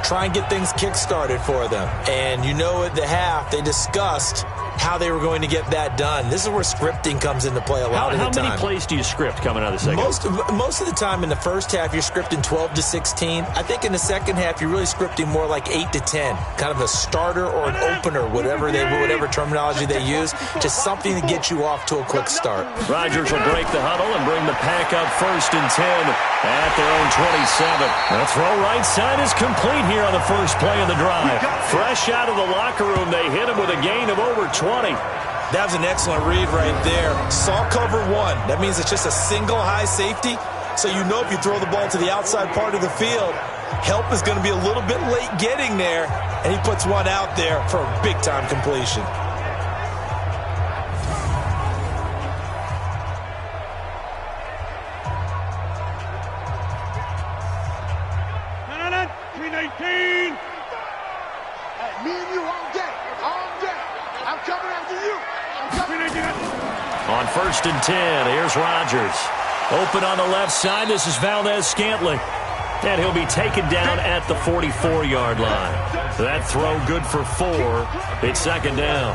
Try and get things kick-started for them. And you know at the half, they discussed how they were going to get that done. This is where scripting comes into play a lot of the time. How many plays do you script coming out of the second? Most of the time in the first half, you're scripting 12 to 16. I think in the second half, you're really scripting more like 8 to 10. Kind of a starter or an opener, whatever terminology they use. Just something to get you off to a quick start. Rodgers will break the huddle and bring the pack up 1st and 10 at their own 27. The throw right side is complete here on the first play of the drive. Fresh out of the locker room, they hit him with a gain of over 20. That was an excellent read right there. Saw cover 1. That means it's just a single high safety. So you know if you throw the ball to the outside part of the field, help is going to be a little bit late getting there. And he puts one out there for a big-time completion. On 1st and 10, here's Rodgers. Open on the left side, this is Valdez-Scantling. And he'll be taken down at the 44-yard line. That throw good for 4. It's second down.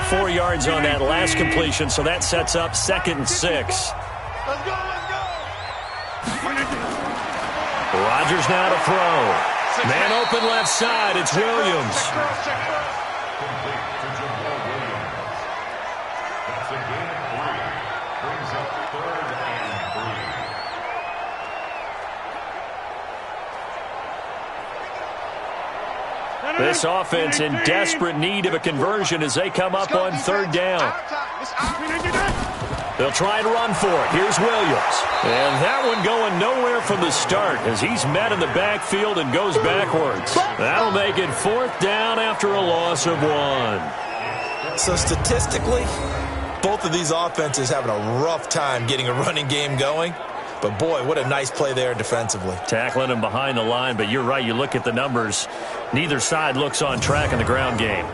4 yards on that last completion, so that sets up 2nd and 6. Let's go, let's go. Rodgers now to throw. Man open left side. It's Williams. That's a gain of 3. Brings up 3rd and 3. This offense in desperate need of a conversion as they come up on 3rd down. They'll try and run for it. Here's Williams. And that one going nowhere from the start as he's met in the backfield and goes backwards. That'll make it 4th down after a loss of 1. So statistically, both of these offenses having a rough time getting a running game going. But, boy, what a nice play there defensively. Tackling him behind the line, but you're right. You look at the numbers. Neither side looks on track in the ground game.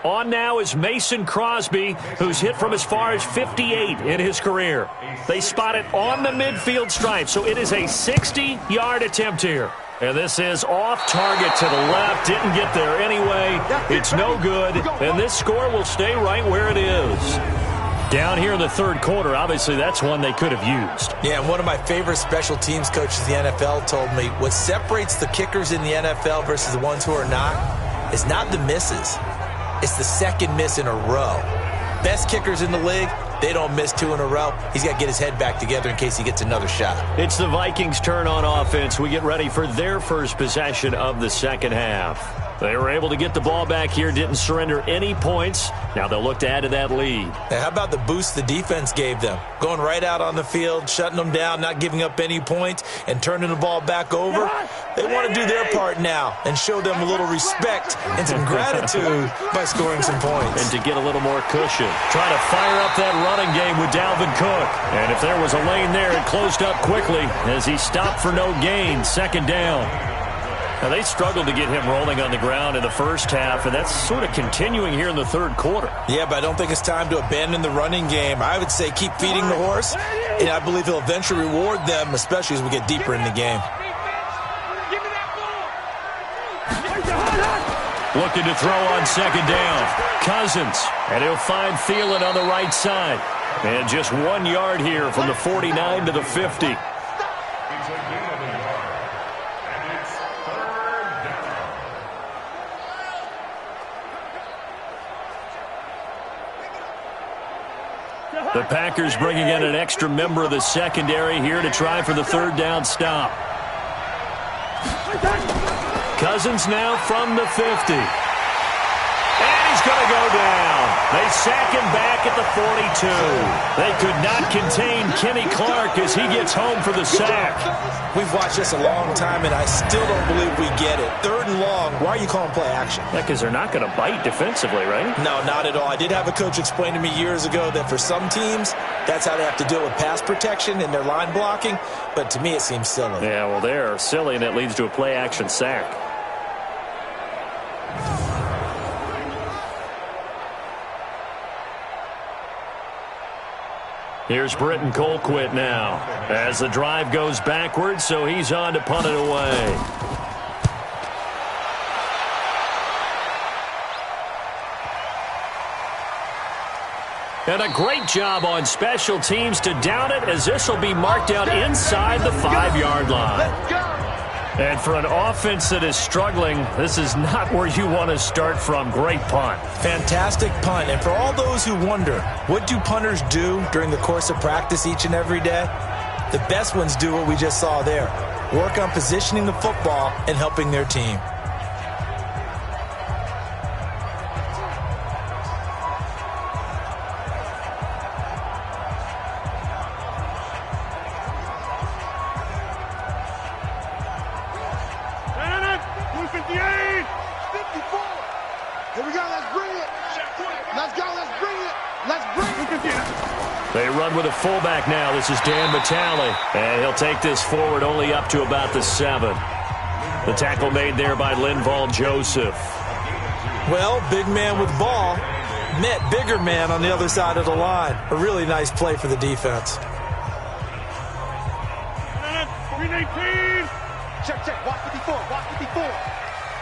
On now is Mason Crosby, who's hit from as far as 58 in his career. They spot it on the midfield stripe, so it is a 60-yard attempt here. And this is off target to the left. Didn't get there anyway. It's no good. And this score will stay right where it is. Down here in the 3rd quarter, obviously that's one they could have used. Yeah, and one of my favorite special teams coaches in the NFL told me what separates the kickers in the NFL versus the ones who are not is not the misses. It's the 2nd miss in a row. Best kickers in the league, they don't miss 2 in a row. He's got to get his head back together in case he gets another shot. It's the Vikings' turn on offense. We get ready for their first possession of the 2nd half. They were able to get the ball back here, didn't surrender any points. Now they'll look to add to that lead. Hey, how about the boost the defense gave them? Going right out on the field, shutting them down, not giving up any points, and turning the ball back over. They want to do their part now and show them a little respect and some gratitude by scoring some points. And to get a little more cushion. Try to fire up that running game with Dalvin Cook. And if there was a lane there, it closed up quickly as he stopped for no gain. 2nd down. Now, they struggled to get him rolling on the ground in the first half, and that's sort of continuing here in the 3rd quarter. Yeah, but I don't think it's time to abandon the running game. I would say keep feeding the horse, and I believe he'll eventually reward them, especially as we get deeper in the game. Looking to throw on 2nd down. Cousins, and he'll find Thielen on the right side. And just 1 yard here from the 49 to the 50. The Packers bringing in an extra member of the secondary here to try for the 3rd down stop. Cousins now from the 50. And he's going to go down. They sack him back at the 42. They could not contain Kenny Clark as he gets home for the sack. We've watched this a long time, and I still don't believe we get it. 3rd and long, why are you calling play action? Yeah, because they're not going to bite defensively, right? No, not at all. I did have a coach explain to me years ago that for some teams, that's how they have to deal with pass protection and their line blocking. But to me, it seems silly. Yeah, well, they're silly, and it leads to a play action sack. Here's Britton Colquitt now as the drive goes backwards, so he's on to punt it away. And a great job on special teams to down it as this will be marked out inside the 5-yard line. And for an offense that is struggling, this is not where you want to start from. Great punt. Fantastic punt. And for all those who wonder, what do punters do during the course of practice each and every day? The best ones do what we just saw there. Work on positioning the football and helping their team. They run with a fullback now. This is Dan Vitale. And he'll take this forward only up to about the 7. The tackle made there by Linval Joseph. Well, big man with ball met bigger man on the other side of the line. A really nice play for the defense. Check, check. Watch 54. Watch 54.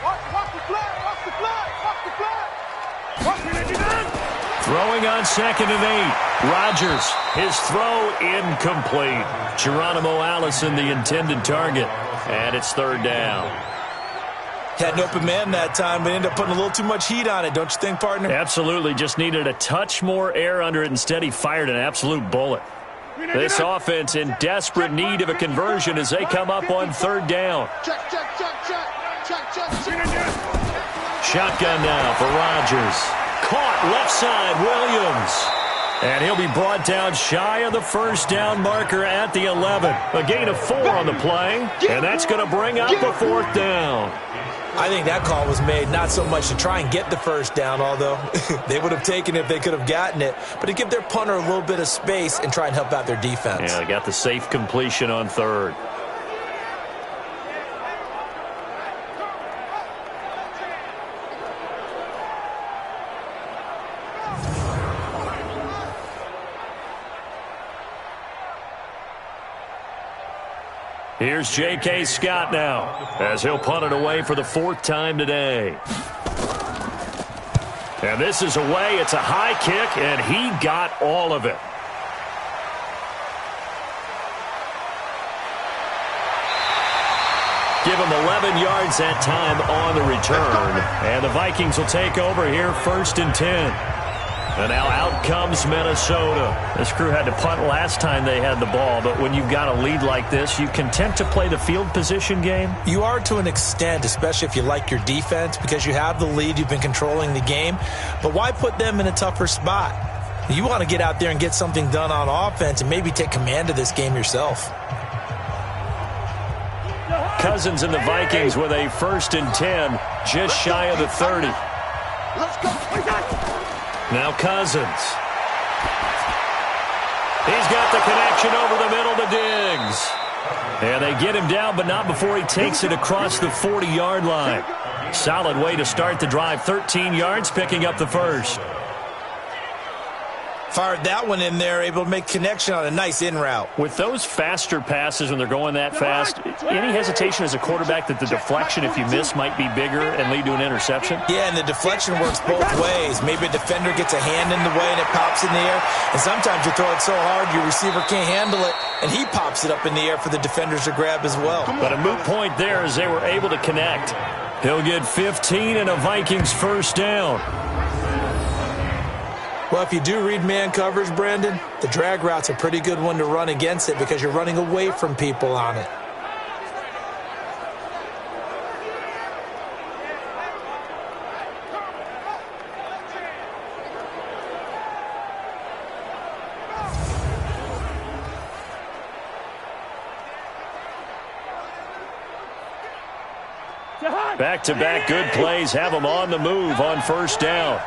Watch the flag. Watch the flag. Watch the flag. Throwing on 2nd and 8. Rodgers, his throw incomplete. Geronimo Allison, the intended target. And it's 3rd down. Had an open man that time, but ended up putting a little too much heat on it, don't you think, partner? Absolutely. Just needed a touch more air under it. Instead, he fired an absolute bullet. This offense in desperate need of a conversion as they come up on 3rd down. Check, check, check, check. Check, check, check. Shotgun now for Rodgers. Caught left side, Williams. And he'll be brought down shy of the 1st down marker at the 11. A gain of 4 on the play, and that's going to bring up the 4th down. I think that call was made not so much to try and get the 1st down, although they would have taken it if they could have gotten it, but to give their punter a little bit of space and try and help out their defense. Yeah, they got the safe completion on 3rd. Here's J.K. Scott now as he'll punt it away for the 4th time today. And this is away. It's a high kick, and he got all of it. Give him 11 yards that time on the return. And the Vikings will take over here 1st and 10. And now out comes Minnesota. This crew had to punt last time they had the ball, but when you've got a lead like this, you content to play the field position game? You are to an extent, especially if you like your defense, because you have the lead, you've been controlling the game. But why put them in a tougher spot? You want to get out there and get something done on offense and maybe take command of this game yourself. Cousins and the Vikings with a 1st and 10, just shy of the 30. Let's go. Now Cousins. He's got the connection over the middle to Diggs. And they get him down, but not before he takes it across the 40-yard line. Solid way to start the drive. 13 yards, picking up the 1st. Fired that one in there, able to make connection on a nice in route. With those faster passes when they're going that fast, any hesitation as a quarterback that the deflection, if you miss, might be bigger and lead to an interception? Yeah, and the deflection works both ways. Maybe a defender gets a hand in the way and it pops in the air. And sometimes you throw it so hard your receiver can't handle it, and he pops it up in the air for the defenders to grab as well. But a moot point there as they were able to connect. He'll get 15 and a Vikings 1st down. Well, if you do read man coverage, Brandon, the drag route's a pretty good one to run against it because you're running away from people on it. Back-to-back good plays have them on the move on 1st down.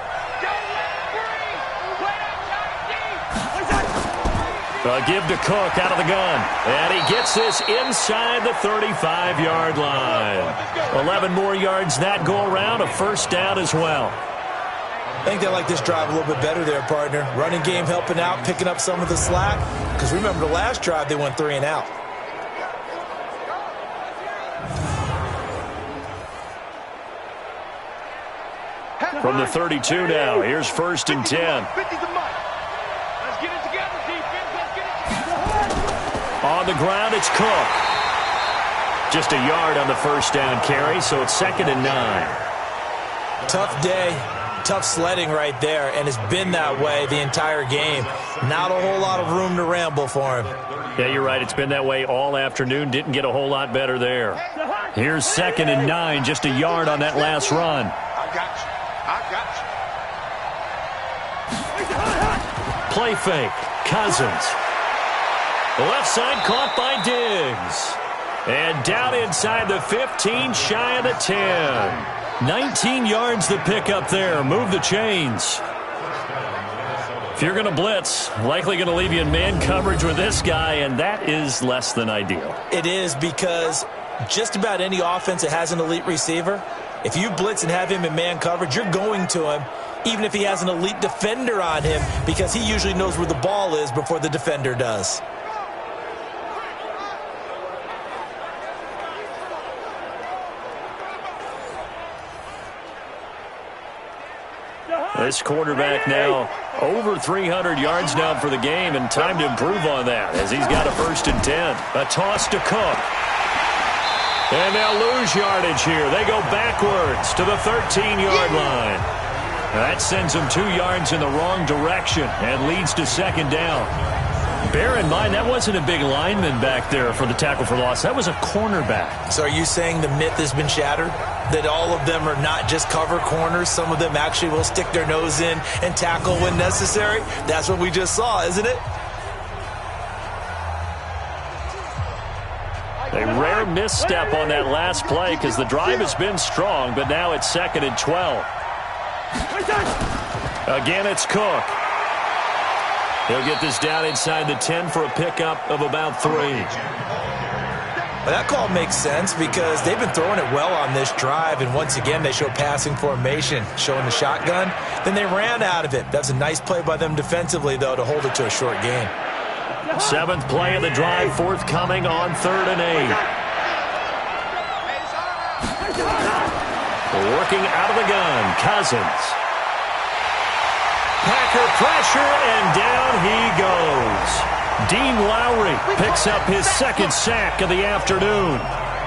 Give to Cook out of the gun. And he gets this inside the 35-yard line. 11 more yards that go around, a 1st down as well. I think they like this drive a little bit better there, partner. Running game helping out, picking up some of the slack. Because remember the last drive, they went 3 and out. From the 32 now, here's 1st and 10. On the ground, it's Cook. Just a yard on the 1st down carry, so it's 2nd and 9. Tough day, tough sledding right there, and it's been that way the entire game. Not a whole lot of room to ramble for him. Yeah, you're right. It's been that way all afternoon. Didn't get a whole lot better there. Here's 2nd and 9, just a yard on that last run. I got you. I got you. Play fake. Cousins. Left side caught by Diggs. And down inside the 15, shy of the 10. 19 yards to pick up there. Move the chains. If you're going to blitz, likely going to leave you in man coverage with this guy, and that is less than ideal. It is because Just about any offense that has an elite receiver, if you blitz and have him in man coverage, you're going to him, even if he has an elite defender on him, because he usually knows where the ball is before the defender does. This quarterback now over 300 yards now for the game, and time to improve on that as he's got a 1st and 10. A toss to Cook. And they'll lose yardage here. They go backwards to the 13-yard line. That sends them 2 yards in the wrong direction and leads to 2nd down. Bear in mind, that wasn't a big lineman back there for the tackle for loss. That was a cornerback. So are you saying the myth has been shattered? That all of them are not just cover corners? Some of them actually will stick their nose in and tackle when necessary? That's what we just saw, isn't it? A rare misstep on that last play because the drive has been strong, but now it's 2nd and 12. Again, it's Cook. He'll get this down inside the 10 for a pickup of about 3. Well, that call makes sense because they've been throwing it well on this drive, and once again they show passing formation, showing the shotgun. Then they ran out of it. That's a nice play by them defensively, though, to hold it to a short gain. 7th play of the drive, forthcoming on 3rd and 8. Working out of the gun, Cousins. Packer pressure, and down he goes. Dean Lowry picks up his 2nd sack of the afternoon.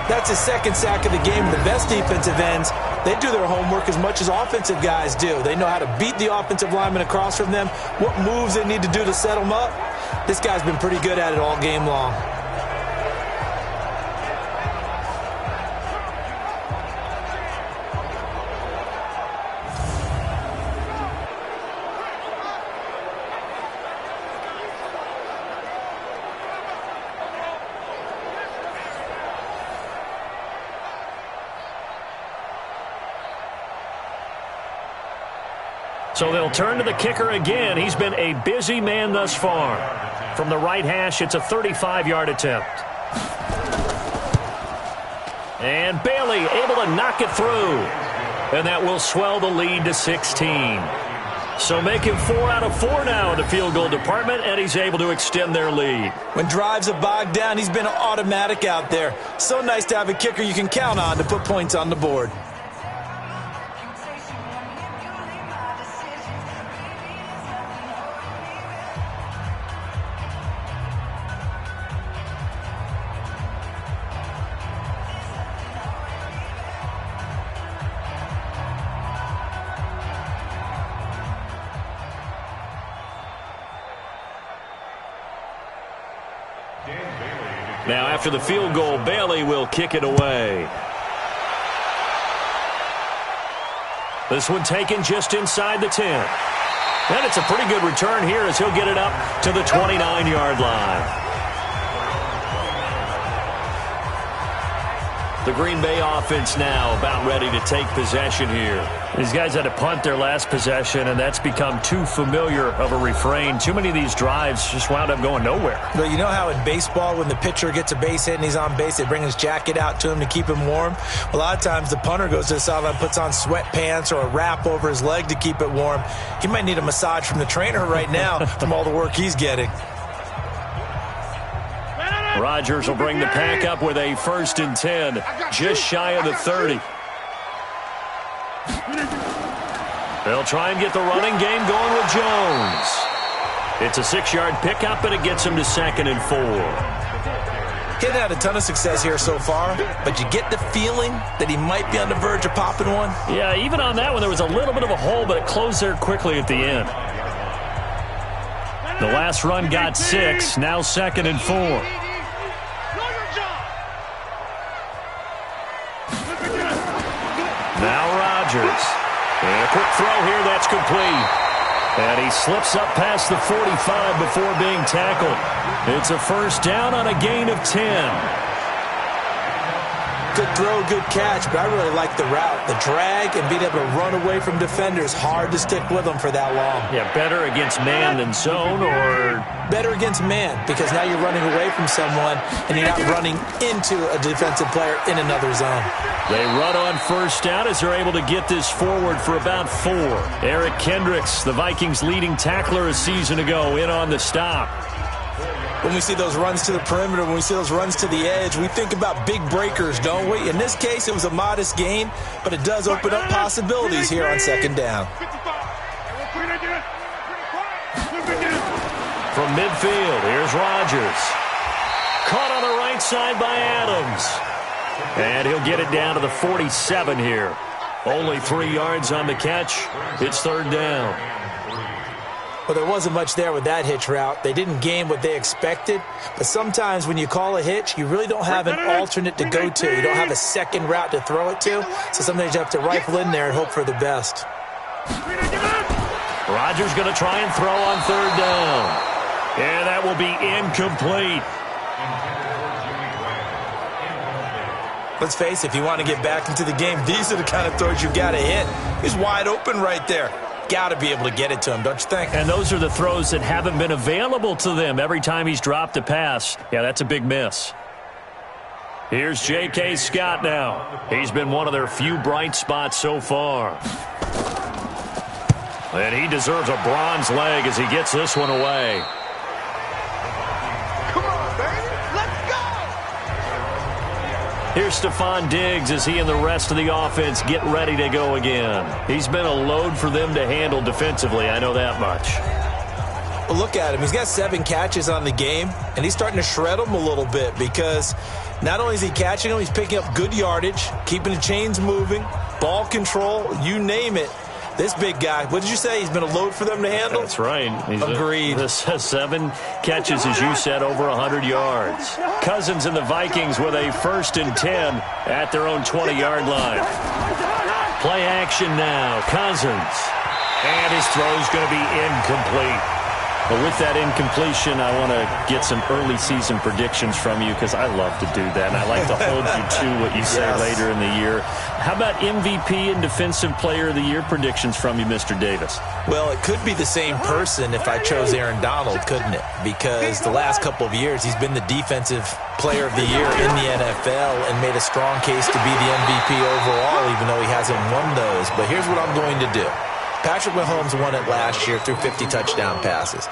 That's his 2nd sack of the game. The best defensive ends, they do their homework as much as offensive guys do. They know how to beat the offensive lineman across from them, what moves they need to do to set them up. This guy's been pretty good at it all game long. So they'll turn to the kicker again. He's been a busy man thus far. From the right hash, it's a 35-yard attempt. And Bailey able to knock it through. And that will swell the lead to 16. So make him 4 out of 4 now in the field goal department, and he's able to extend their lead. When drives are bogged down, he's been automatic out there. So nice to have a kicker you can count on to put points on the board. Now, after the field goal, Bailey will kick it away. This one taken just inside the 10. And it's a pretty good return here as he'll get it up to the 29-yard line. The Green Bay offense now about ready to take possession here. These guys had to punt their last possession, and that's become too familiar of a refrain. Too many of these drives just wound up going nowhere. Well, you know how in baseball when the pitcher gets a base hit and he's on base, they bring his jacket out to him to keep him warm? A lot of times the punter goes to the sideline, puts on sweatpants or a wrap over his leg to keep it warm. He might need a massage from the trainer right now from all the work he's getting. Rodgers will bring the pack up with a 1st and 10, just shy of the 30. They'll try and get the running game going with Jones. It's a 6-yard pickup, and it gets him to 2nd and 4. He hasn't had a ton of success here so far, but you get the feeling that he might be on the verge of popping one. Yeah, even on that one, there was a little bit of a hole, but it closed there quickly at the end. The last run got 6, now 2nd and 4. Now Rodgers. And a quick throw here, that's complete. And he slips up past the 45 before being tackled. It's a 1st down on a gain of 10. good throw, good catch, but I really like the route. The drag and being able to run away from defenders, hard to stick with them for that long. Yeah, better against man than zone, or? Better against man, because now you're running away from someone and you're not running into a defensive player in another zone. They run on first down as they're able to get this forward for about 4. Eric Kendricks, the Vikings' leading tackler a season ago, in on the stop. When we see those runs to the perimeter, when we see those runs to the edge, we think about big breakers, don't we? In this case, it was a modest gain, but it does open up possibilities here on second down. From midfield, here's Rodgers. Caught on the right side by Adams. And he'll get it down to the 47 here. Only 3 yards on the catch. It's third down. Well, there wasn't much there with that hitch route. They didn't gain what they expected. But sometimes when you call a hitch, you really don't have an alternate to go to. You don't have a second route to throw it to. So sometimes you have to rifle in there and hope for the best. Rodgers going to try and throw on third down. And that will be incomplete. Let's face it, if you want to get back into the game, these are the kind of throws you got to hit. He's wide open right there. Got to be able to get it to him, don't you think? And those are the throws that haven't been available to them every time he's dropped a pass. Yeah, that's a big miss. Here's J.K. Scott now. He's been one of their few bright spots so far. And he deserves a bronze leg as he gets this one away. Come on, baby. Let's go. Here's Stephon Diggs as he and the rest of the offense get ready to go again. He's been a load for them to handle defensively, I know that much. Well, look at him. He's got 7 catches on the game, and he's starting to shred them a little bit because not only is he catching them, he's picking up good yardage, keeping the chains moving, ball control, you name it. This big guy, what did you say? He's been a load for them to handle? That's right. Agreed. 7 catches, as you said, over 100 yards. Cousins and the Vikings with a 1st and 10 at their own 20-yard line. Play action now. Cousins. And his throw's going to be incomplete. But with that incompletion, I want to get some early season predictions from you because I love to do that. And I like to hold you to what you say later in the year. How about MVP and Defensive Player of the Year predictions from you, Mr. Davis? Well, it could be the same person if I chose Aaron Donald, couldn't it? Because the last couple of years, he's been the Defensive Player of the Year in the NFL and made a strong case to be the MVP overall, even though he hasn't won those. But here's what I'm going to do. Patrick Mahomes won it last year through 50 touchdown passes.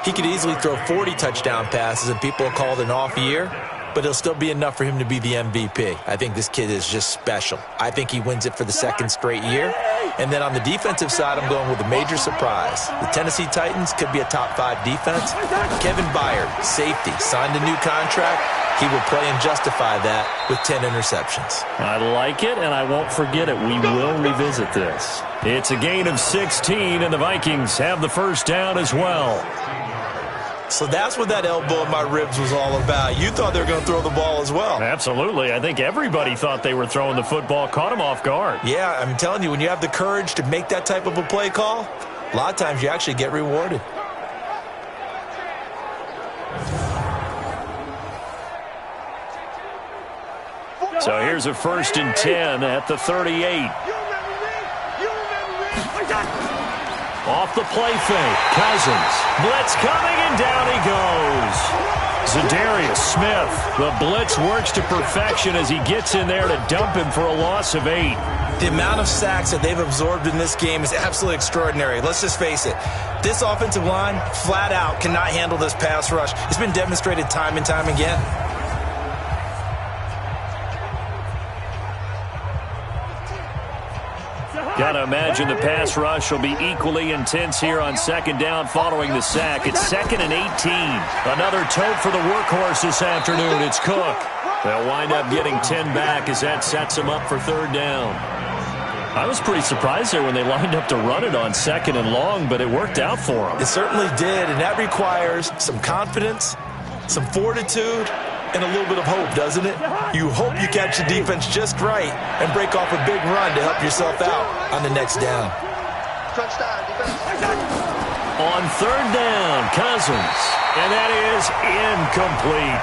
He could easily throw 40 touchdown passes and people will call it an off year, but it'll still be enough for him to be the MVP. I think this kid is just special. I think he wins it for the 2nd straight year. And then on the defensive side, I'm going with a major surprise. The Tennessee Titans could be a top 5 defense. Kevin Byard, safety, signed a new contract. He will play and justify that with 10 interceptions. I like it, and I won't forget it. We will revisit this. It's a gain of 16, and the Vikings have the 1st down as well. So that's what that elbow in my ribs was all about. You thought they were going to throw the ball as well. Absolutely. I think everybody thought they were throwing the football, caught him off guard. Yeah, I'm telling you, when you have the courage to make that type of a play call, a lot of times you actually get rewarded. So here's a 1st and 10 at the 38. Off the play fake. Cousins. Blitz coming, and down he goes. Zadarius Smith. The blitz works to perfection as he gets in there to dump him for a loss of 8. The amount of sacks that they've absorbed in this game is absolutely extraordinary. Let's just face it. This offensive line, flat out, cannot handle this pass rush. It's been demonstrated time and time again. Gotta imagine the pass rush will be equally intense here on 2nd down following the sack. It's 2nd and 18. Another tote for the workhorse this afternoon. It's Cook. They'll wind up getting 10 back as that sets them up for 3rd down. I was pretty surprised there when they lined up to run it on 2nd and long, but it worked out for them. It certainly did, and that requires some confidence, some fortitude, and a little bit of hope, doesn't it? You hope you catch the defense just right and break off a big run to help yourself out on the next down. On 3rd down, Cousins, and that is incomplete.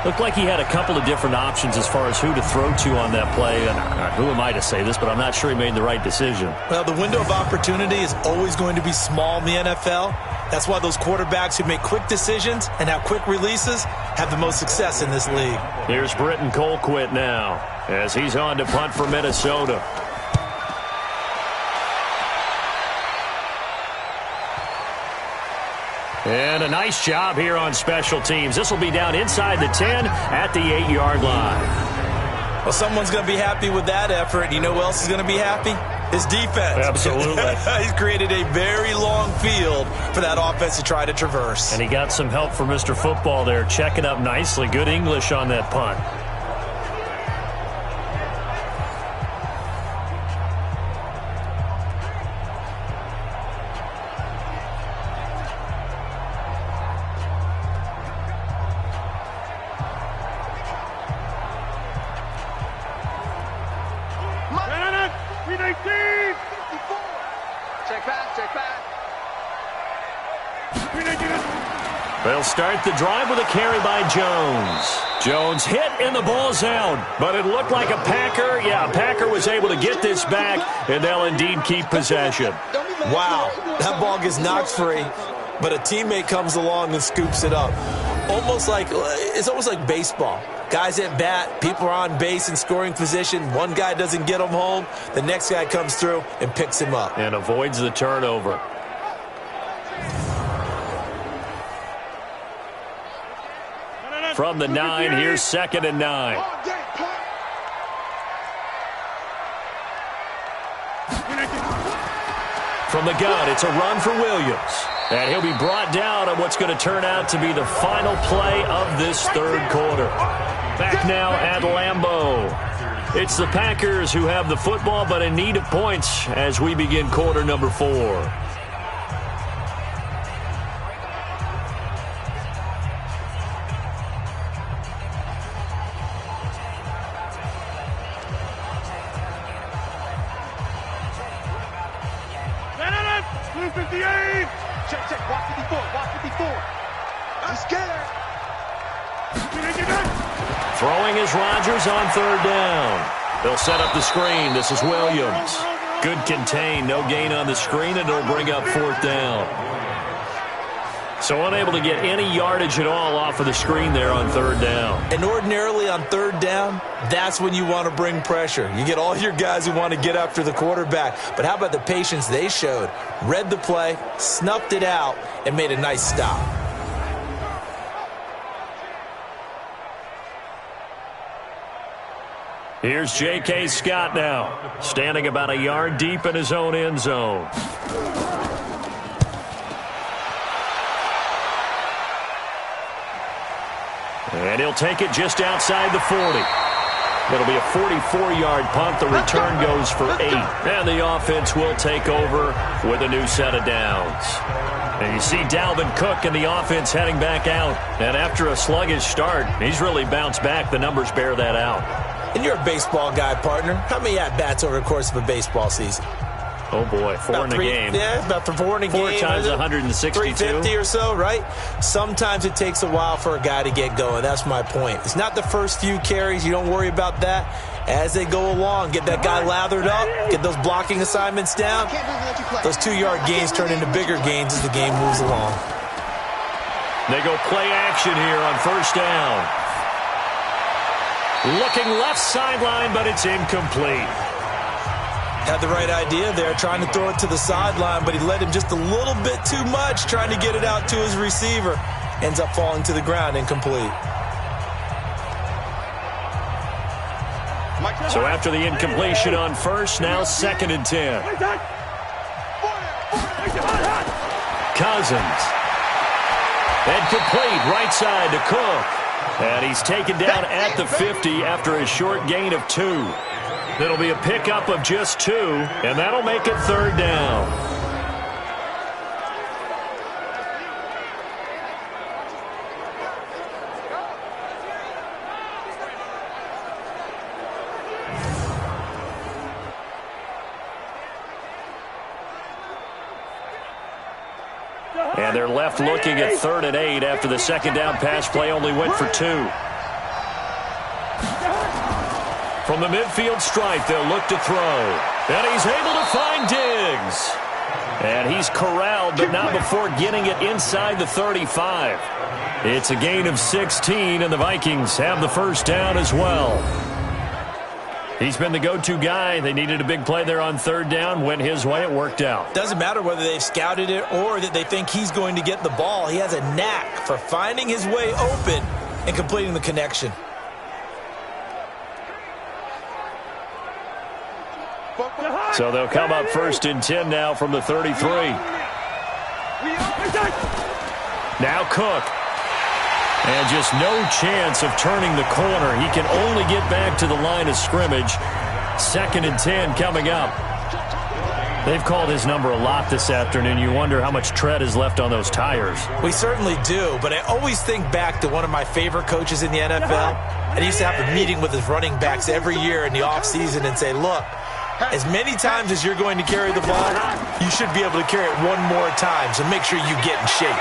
Looked like he had a couple of different options as far as who to throw to on that play. And who am I to say this, but I'm not sure he made the right decision. Well, the window of opportunity is always going to be small in the NFL. That's why those quarterbacks who make quick decisions and have quick releases have the most success in this league. Here's Britton Colquitt now as he's on to punt for Minnesota. And a nice job here on special teams. This will be down inside the 10 at the 8-yard line. Well, someone's going to be happy with that effort. You know who else is going to be happy? His defense. Absolutely. He's created a very long field for that offense to try to traverse. And he got some help from Mr. Football there, checking up nicely. Good English on that punt. They'll start the drive with a carry by Jones. Jones hit and the ball's out, but it looked like a Packer. Yeah, Packer was able to get this back, and they'll indeed keep possession. Wow, that ball gets knocked free, but a teammate comes along and scoops it up. It's almost like baseball. Guys at bat, people are on base in scoring position. One guy doesn't get him home. The next guy comes through and picks him up. And avoids the turnover. From the 9, here's 2nd and 9. From the gun, it's a run for Williams. And he'll be brought down on what's going to turn out to be the final play of this third quarter. Back now at Lambeau. It's the Packers who have the football, but in need of points as we begin quarter number 4. Check, watch 54, watch 54. I'm scared. Throwing is Rodgers on 3rd down. They'll set up the screen. This is Williams. Good contain, no gain on the screen, and it'll bring up 4th down. So unable to get any yardage at all off of the screen there on 3rd down. And ordinarily on 3rd down, that's when you want to bring pressure. You get all your guys who want to get after the quarterback. But how about the patience they showed? Read the play, snuffed it out, and made a nice stop. Here's J.K. Scott now, standing about a yard deep in his own end zone. And he'll take it just outside the 40. It'll be a 44-yard punt. The return goes for 8. And the offense will take over with a new set of downs. And you see Dalvin Cook and the offense heading back out. And after a sluggish start, he's really bounced back. The numbers bear that out. And you're a baseball guy, partner. How many at-bats over the course of a baseball season? Oh, boy, 4 in a game. Yeah, about 4 in a game. 4 times 162. 350 or so, right? Sometimes it takes a while for a guy to get going. That's my point. It's not the first few carries. You don't worry about that. As they go along, get that guy lathered up, get those blocking assignments down. Those 2-yard gains turn into bigger gains as the game moves along. They go play action here on 1st down. Looking left sideline, but it's incomplete. Had the right idea there, trying to throw it to the sideline, but he led him just a little bit too much, trying to get it out to his receiver. Ends up falling to the ground, incomplete. So after the incompletion on 1st, now 2nd and 10. Cousins. And complete right side to Cook. And he's taken down at the 50 after a short gain of 2. It'll be a pickup of just 2, and that'll make it 3rd down. And they're left looking at 3rd and 8 after the 2nd down pass play only went for 2. the midfield stripe, they'll look to throw. And he's able to find Diggs. And he's corralled, but not before getting it inside the 35. It's a gain of 16, and the Vikings have the first down as well. He's been the go-to guy. They needed a big play there on third down. Went his way. It worked out. Doesn't matter whether they've scouted it or that they think he's going to get the ball. He has a knack for finding his way open and completing the connection. So they'll come up first and 10 now from the 33. Now Cook. And just no chance of turning the corner. He can only get back to the line of scrimmage. 2nd and 10 coming up. They've called his number a lot this afternoon. You wonder how much tread is left on those tires. We certainly do, but I always think back to one of my favorite coaches in the NFL. And he used to have a meeting with his running backs every year in the offseason and say, look, as many times as you're going to carry the ball, you should be able to carry it one more time, so make sure you get in shape.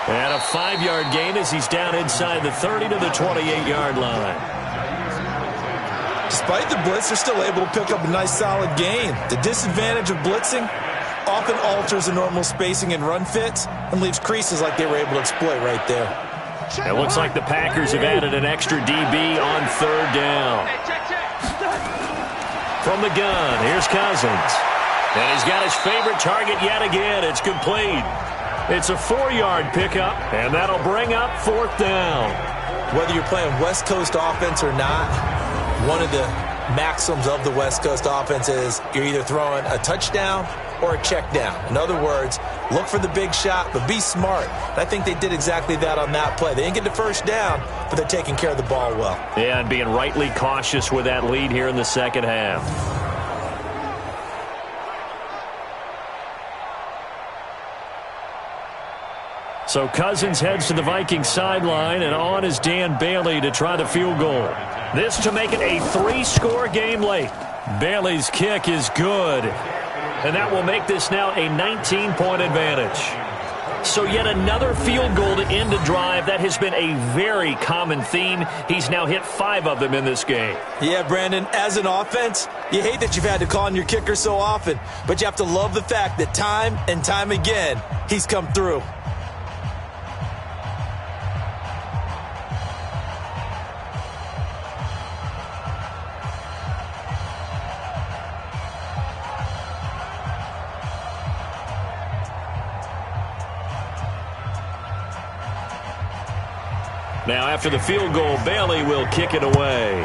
And a 5-yard gain as he's down inside the 30 to the 28-yard line. Despite the blitz, they're still able to pick up a nice solid gain. The disadvantage of blitzing often alters the normal spacing and run fits and leaves creases like they were able to exploit right there. It looks like the Packers have added an extra DB on third down. From the gun, here's Cousins. And he's got his favorite target yet again. It's complete. It's a 4-yard pickup, and that'll bring up 4th down. Whether you're playing West Coast offense or not, one of the maxims of the West Coast offense is you're either throwing a touchdown or a check down. In other words, look for the big shot, but be smart. And I think they did exactly that on that play. They didn't get the first down, but they're taking care of the ball well. Yeah, and being rightly cautious with that lead here in the second half. So Cousins heads to the Vikings sideline, and on is Dan Bailey to try the field goal. This to make it a 3-score game late. Bailey's kick is good, and that will make this now a 19-point advantage. So yet another field goal to end a drive. That has been a very common theme. He's now hit 5 of them in this game. Yeah, Brandon, as an offense, you hate that you've had to call on your kicker so often, but you have to love the fact that time and time again, he's come through. Now after the field goal, Bailey will kick it away.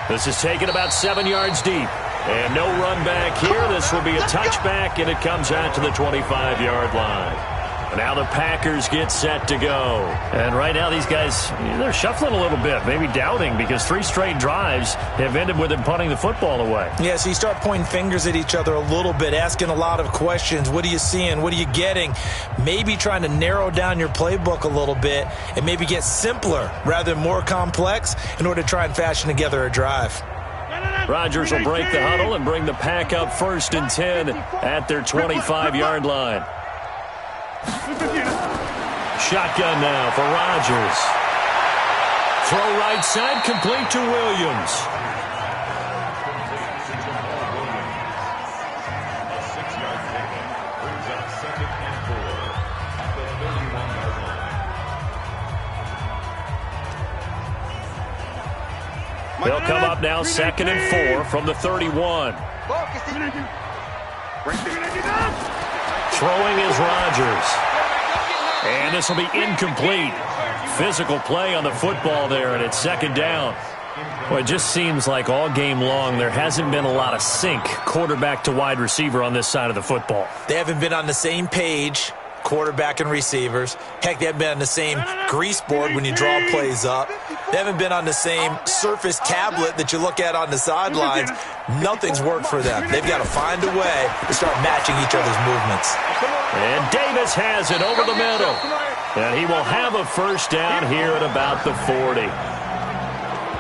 This is taken about 7 yards deep. And no run back here. This will be a touchback, and it comes out to the 25-yard line. Now the Packers get set to go. And right now these guys, they're shuffling a little bit, maybe doubting, because 3 straight drives have ended with them punting the football away. Yeah, so you start pointing fingers at each other a little bit, asking a lot of questions. What are you seeing? What are you getting? Maybe trying to narrow down your playbook a little bit and maybe get simpler rather than more complex in order to try and fashion together a drive. Rodgers will break the huddle and bring the Pack up 1st and 10 at their 25-yard line. Shotgun now for Rodgers. Throw right side, complete to Williams. A 6-yard pickup brings up 2nd and 4 at the 31-yard line. They'll come up now 2nd and 4 from the 31. Throwing is Rodgers. And this will be incomplete. Physical play on the football there, and it's 2nd down. Well, it just seems like all game long there hasn't been a lot of sync quarterback to wide receiver on this side of the football. They haven't been on the same page, quarterback and receivers. Heck, they haven't been on the same grease board when you draw plays up. They haven't been on the same surface tablet that you look at on the sidelines. Nothing's worked for them. They've got to find a way to start matching each other's movements. And Davis has it over the middle. And he will have a 1st down here at about the 40.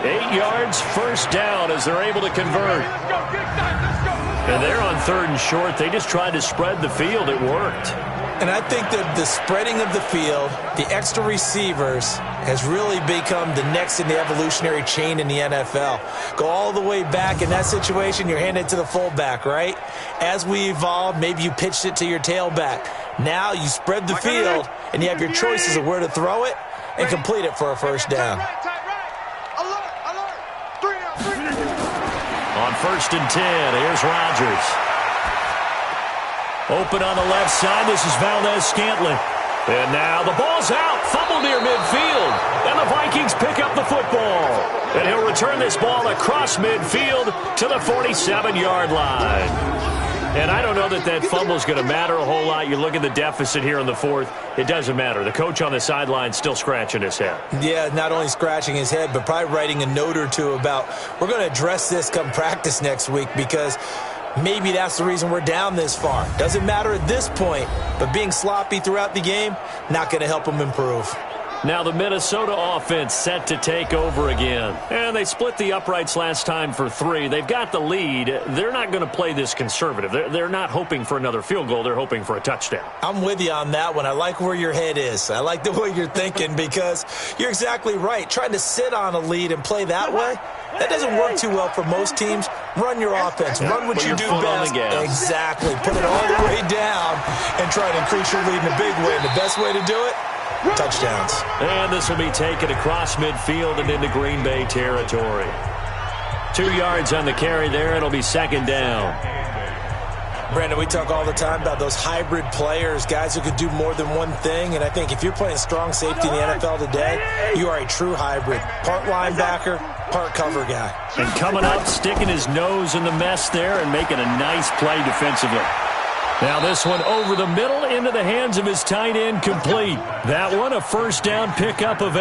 8 yards, 1st down as they're able to convert. And they're on 3rd and short. They just tried to spread the field. It worked. And I think that the spreading of the field, the extra receivers, has really become the next in the evolutionary chain in the NFL. Go all the way back in that situation, you're handed to the fullback, right? As we evolve, maybe you pitched it to your tailback. Now you spread the field, and you have your choices of where to throw it and complete it for a first down. On 1st and 10, here's Rodgers. Open on the left side, this is Valdez-Scantling. And now the ball's out, fumble near midfield. And the Vikings pick up the football. And he'll return this ball across midfield to the 47-yard line. And I don't know that that fumble is going to matter a whole lot. You look at the deficit here in the 4th. It doesn't matter. The coach on the sideline still scratching his head. Yeah, not only scratching his head, but probably writing a note or two about, we're going to address this come practice next week, because maybe that's the reason we're down this far. Doesn't matter at this point, but being sloppy throughout the game, not going to help them improve. Now the Minnesota offense set to take over again. And they split the uprights last time for 3. They've got the lead. They're not going to play this conservative. They're not hoping for another field goal. They're hoping for a touchdown. I'm with you on that one. I like where your head is. I like the way you're thinking, because you're exactly right. Trying to sit on a lead and play that way, that doesn't work too well for most teams. Run your offense. Run what you do best. Exactly. Put it all the way down and try to increase your lead in a big way. And the best way to do it, touchdowns. And this will be taken across midfield and into Green Bay territory. 2 yards on the carry there. It'll be 2nd down. Brandon, we talk all the time about those hybrid players, guys who could do more than one thing. And I think if you're playing strong safety in the NFL today, you are a true hybrid. Part linebacker, part cover guy. And coming up, sticking his nose in the mess there and making a nice play defensively. Now this one over the middle into the hands of his tight end, complete. That one a first down pickup of 8.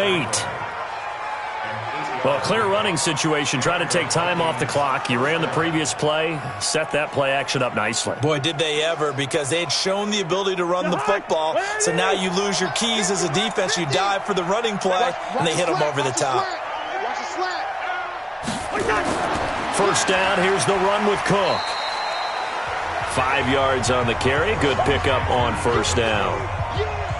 Well, clear running situation. Try to take time off the clock. You ran the previous play, set that play action up nicely. Boy, did they ever, because they had shown the ability to run the football. So now you lose your keys as a defense. You dive for the running play, and they hit them over the top. First down, here's the run with Cook. 5 yards on the carry. Good pickup on first down.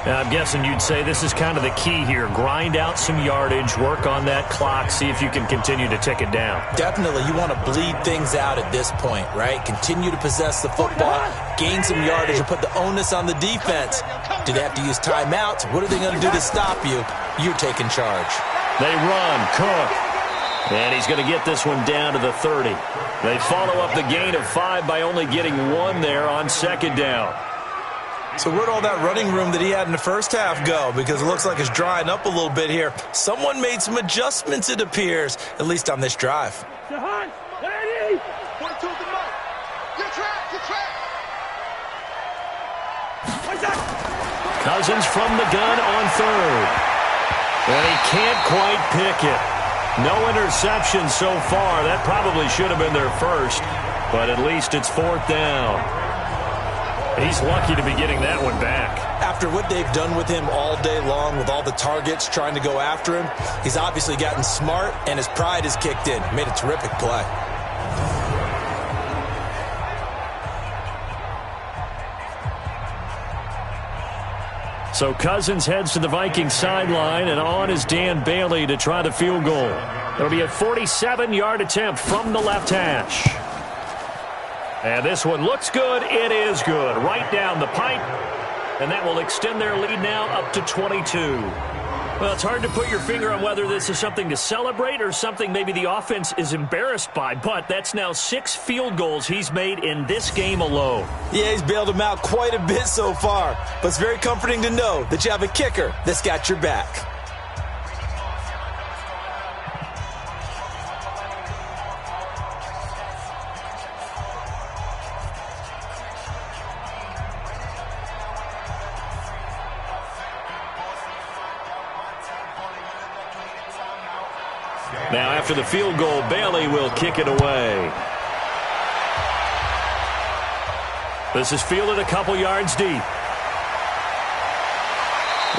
Now, I'm guessing you'd say this is kind of the key here. Grind out some yardage, work on that clock, see if you can continue to tick it down. Definitely. You want to bleed things out at this point, right? Continue to possess the football, gain some yardage, and put the onus on the defense. Do they have to use timeouts? What are they going to do to stop you? You're taking charge. They run. Cook. And he's going to get this one down to the 30. They follow up the gain of 5 by only getting 1 there on 2nd down. So where'd all that running room that he had in the first half go? Because it looks like it's drying up a little bit here. Someone made some adjustments, it appears, at least on this drive. Cousins from the gun on 3rd. And he can't quite pick it. No interception so far. That probably should have been their first, but at least it's 4th down. He's lucky to be getting that one back. After what they've done with him all day long, with all the targets trying to go after him, he's obviously gotten smart, and his pride has kicked in. Made a terrific play. So Cousins heads to the Vikings sideline, and on is Dan Bailey to try the field goal. It'll be a 47-yard attempt from the left hash. And this one looks good. It is good. Right down the pipe. And that will extend their lead now up to 22. Well, it's hard to put your finger on whether this is something to celebrate or something maybe the offense is embarrassed by, but that's now 6 field goals he's made in this game alone. Yeah, he's bailed them out quite a bit so far, but it's very comforting to know that you have a kicker that's got your back. Now, after the field goal, Bailey will kick it away. This is fielded a couple yards deep.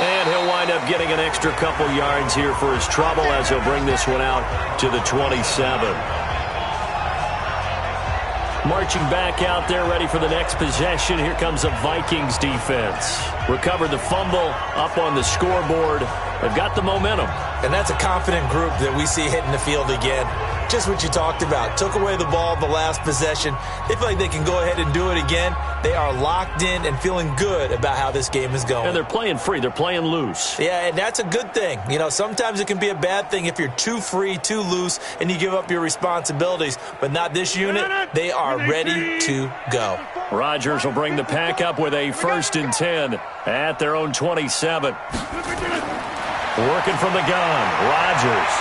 And he'll wind up getting an extra couple yards here for his trouble as he'll bring this one out to the 27. Marching back out there, ready for the next possession. Here comes a Vikings defense. Recovered the fumble, up on the scoreboard. They've got the momentum. And that's a confident group that we see hitting the field again. Just what you talked about. Took away the ball the last possession. They feel like they can go ahead and do it again. They are locked in and feeling good about how this game is going. And they're playing free. They're playing loose. Yeah, and that's a good thing. You know, sometimes it can be a bad thing if you're too free, too loose, and you give up your responsibilities. But not this unit. They are ready to go. Rodgers will bring the pack up with a 1st and 10 at their own 27. Working from the gun. Rodgers.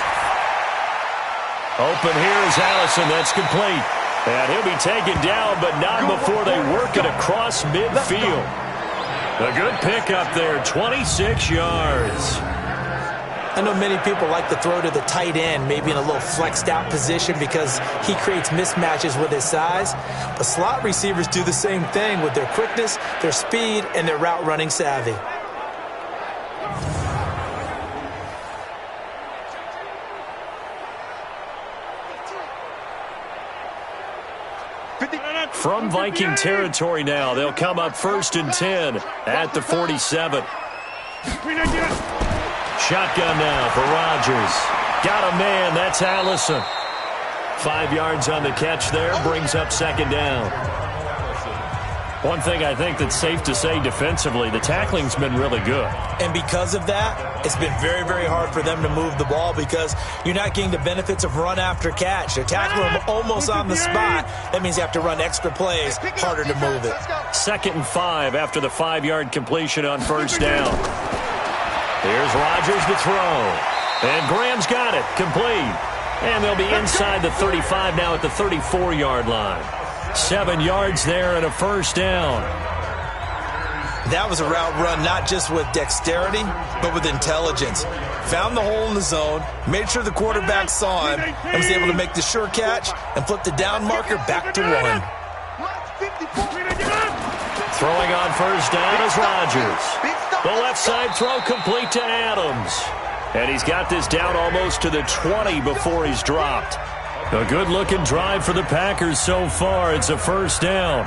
Open here is Allison. That's complete. And he'll be taken down, but not before they work it across midfield. A good pickup there, 26 yards. I know many people like to throw to the tight end, maybe in a little flexed out position because he creates mismatches with his size. But slot receivers do the same thing with their quickness, their speed, and their route running savvy. From Viking territory now, they'll come up 1st and 10 at the 47. Shotgun now for Rodgers. Got a man, that's Allison. 5 yards on the catch there, brings up 2nd down. One thing I think that's safe to say defensively, the tackling's been really good. And because of that, it's been very, very hard for them to move the ball because you're not getting the benefits of run after catch. They're tackling them almost on the spot. That means you have to run extra plays, harder to move it. 2nd and 5 after the 5-yard completion on 1st down. Here's Rodgers to throw. And Graham's got it, complete. And they'll be inside the 35 now at the 34-yard line. 7 yards there and a 1st down. That was a route run not just with dexterity, but with intelligence. Found the hole in the zone, made sure the quarterback saw him, and was able to make the sure catch and flip the down marker back to 1. Throwing on 1st down is Rodgers. The left side throw complete to Adams. And he's got this down almost to the 20 before he's dropped. A good-looking drive for the Packers so far. It's a 1st down.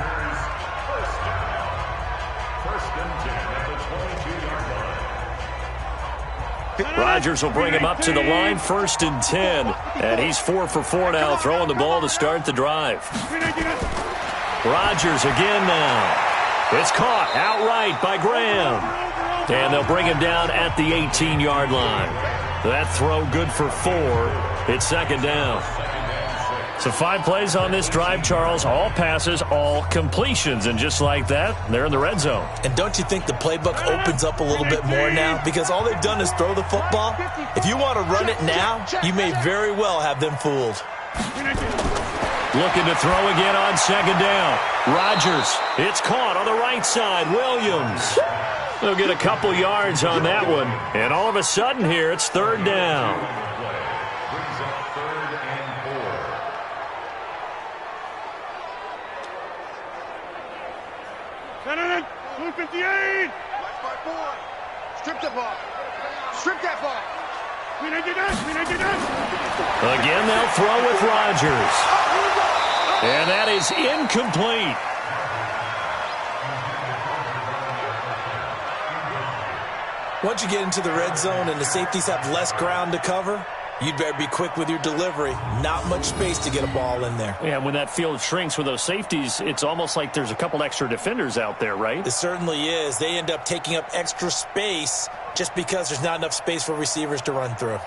Rodgers will bring him up to the line, 1st and 10. And he's 4 for 4 now, throwing the ball to start the drive. Rodgers again now. It's caught outright by Graham. And they'll bring him down at the 18-yard line. That throw good for 4. It's 2nd down. So 5 plays on this drive, Charles. All passes, all completions. And just like that, they're in the red zone. And don't you think the playbook opens up a little bit more now? Because all they've done is throw the football. If you want to run it now, you may very well have them fooled. Looking to throw again on 2nd down. Rodgers, it's caught on the right side. Williams. They'll get a couple yards on that one. And all of a sudden here, it's 3rd down. Strip the ball. Strip that ball. Again, they'll throw with Rodgers. And that is incomplete. Once you get into the red zone and the safeties have less ground to cover, you'd better be quick with your delivery. Not much space to get a ball in there. Yeah, when that field shrinks with those safeties, it's almost like there's a couple extra defenders out there, right? It certainly is. They end up taking up extra space just because there's not enough space for receivers to run through.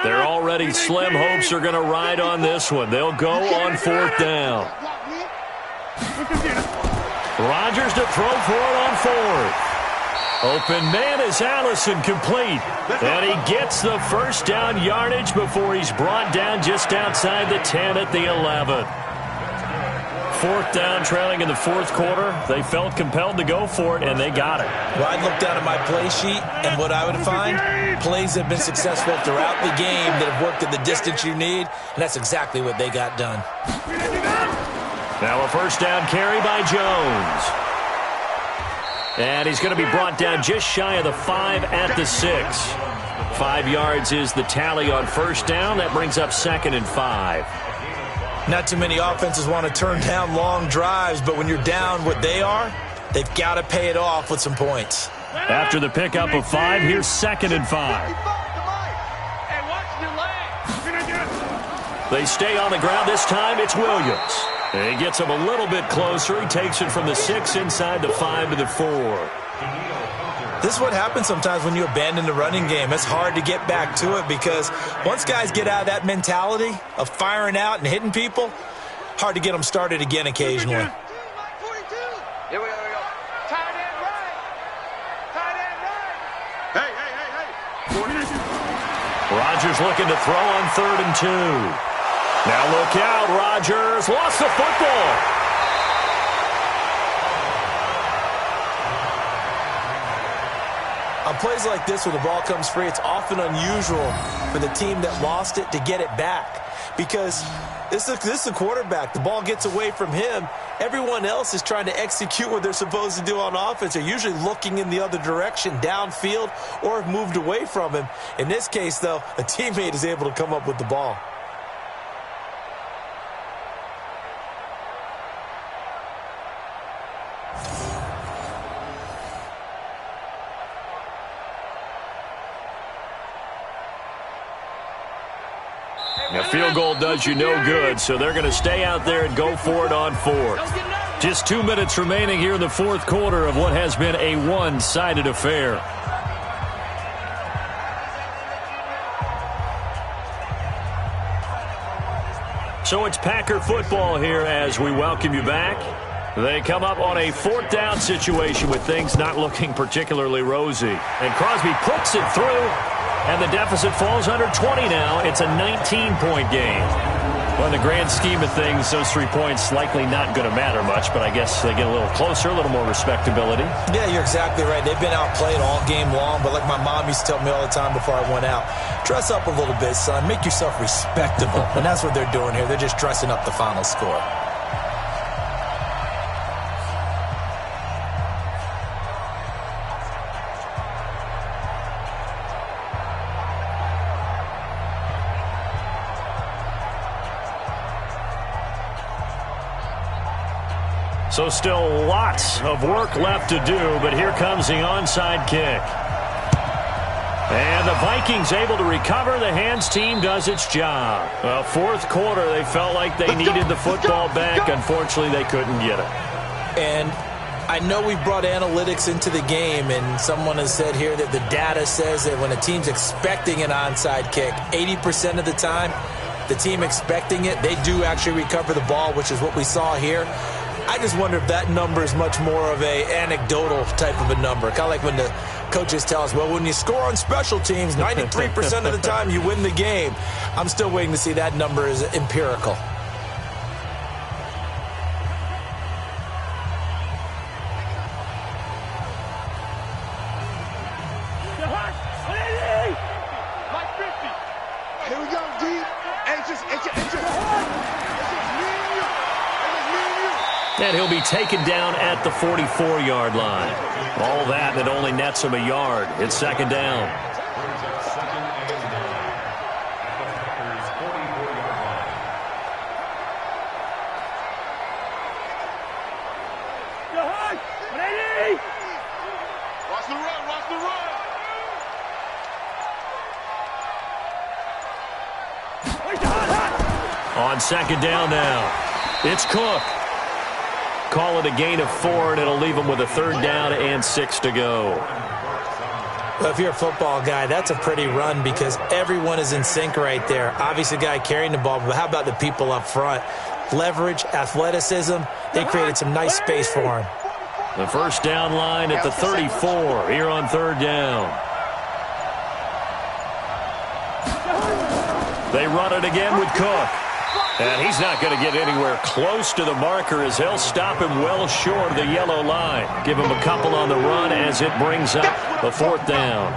Their already slim hopes are going to ride on this one. They'll go on 4th down. Rodgers to throw for it on 4th. Open man is Allison, complete. And he gets the 1st down yardage before he's brought down just outside the 10 at the 11. 4th down, trailing in the 4th quarter. They felt compelled to go for it, and they got it. Well, I'd look down at my play sheet, and what I would find, plays have been successful throughout the game that have worked at the distance you need, and that's exactly what they got done. Now a 1st down carry by Jones. And he's going to be brought down just shy of the 5 at the 6. 5 yards is the tally on first down. That brings up 2nd and 5. Not too many offenses want to turn down long drives, but when you're down what they are, they've got to pay it off with some points. After the pickup of 5, here's 2nd and 5. They stay on the ground. This time it's Williams. He gets him a little bit closer. He takes it from the 6 inside the 5 to the 4. This is what happens sometimes when you abandon the running game. It's hard to get back to it because once guys get out of that mentality of firing out and hitting people, hard to get them started again occasionally. Here we go. Tight end right. Hey. Rodgers looking to throw on 3rd and 2. Now look out, Rodgers lost the football. On plays like this where the ball comes free, it's often unusual for the team that lost it to get it back because this is a quarterback. The ball gets away from him. Everyone else is trying to execute what they're supposed to do on offense. They're usually looking in the other direction, downfield, or have moved away from him. In this case, though, a teammate is able to come up with the ball. A field goal does you no good, so they're going to stay out there and go for it on 4th. Just 2 minutes remaining here in the 4th quarter of what has been a one-sided affair. So it's Packer football here as we welcome you back. They come up on a 4th down situation with things not looking particularly rosy. And Crosby puts it through. And the deficit falls under 20 now. It's a 19-point game. Well, in the grand scheme of things, those 3 points likely not going to matter much, but I guess they get a little closer, a little more respectability. Yeah, you're exactly right. They've been outplayed all game long, but like my mom used to tell me all the time before I went out, dress up a little bit, son. Make yourself respectable. And that's what they're doing here. They're just dressing up the final score. So still lots of work left to do, but here comes the onside kick. And the Vikings able to recover. The hands team does its job. Well, 4th quarter, they felt like they needed the football back. Unfortunately, they couldn't get it. And I know we brought analytics into the game, and someone has said here that the data says that when a team's expecting an onside kick, 80% of the time, the team expecting it, they do actually recover the ball, which is what we saw here. I just wonder if that number is much more of a anecdotal type of a number. Kind of like when the coaches tell us, well, when you score on special teams, 93% of the time you win the game. I'm still waiting to see that number is empirical. Here we go, D. And he'll be taken down at the 44-yard line. All that, it only nets him a yard. It's 2nd down. Watch the run. On 2nd down now, it's Cook. Call it a gain of 4, and it'll leave them with a 3rd down and 6 to go. Well, if you're a football guy, that's a pretty run because everyone is in sync right there. Obviously, the guy carrying the ball, but how about the people up front? Leverage, athleticism, they created some nice space for him. The first down line at the 34 here on 3rd down. They run it again with Cook. And he's not going to get anywhere close to the marker as he'll stop him well short of the yellow line. Give him a couple on the run as it brings up the 4th down.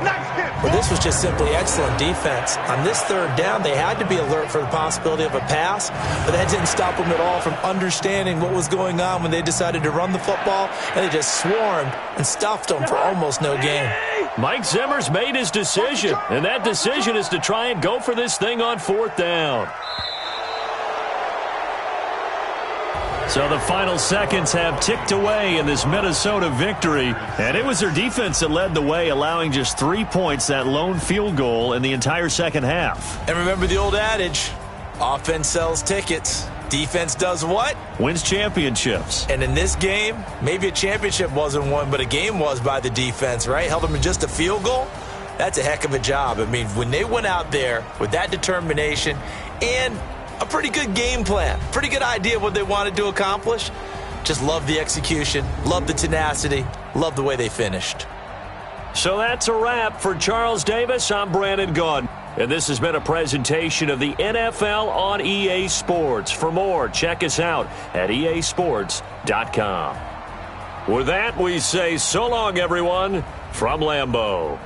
Well, this was just simply excellent defense. On this 3rd down, they had to be alert for the possibility of a pass, but that didn't stop them at all from understanding what was going on when they decided to run the football, and they just swarmed and stuffed them for almost no gain. Mike Zimmer's made his decision, and that decision is to try and go for this thing on 4th down. So the final seconds have ticked away in this Minnesota victory, and it was their defense that led the way, allowing just 3 points, that lone field goal in the entire second half. And remember the old adage, offense sells tickets. Defense does what? Wins championships. And in this game, maybe a championship wasn't won, but a game was by the defense, right? Held them to just a field goal. That's a heck of a job. I mean, when they went out there with that determination and a pretty good game plan, pretty good idea of what they wanted to accomplish, just love the execution, love the tenacity, love the way they finished. So that's a wrap for Charles Davis. I'm Brandon Gaudin. And this has been a presentation of the NFL on EA Sports. For more, check us out at easports.com. With that, we say so long, everyone, from Lambeau.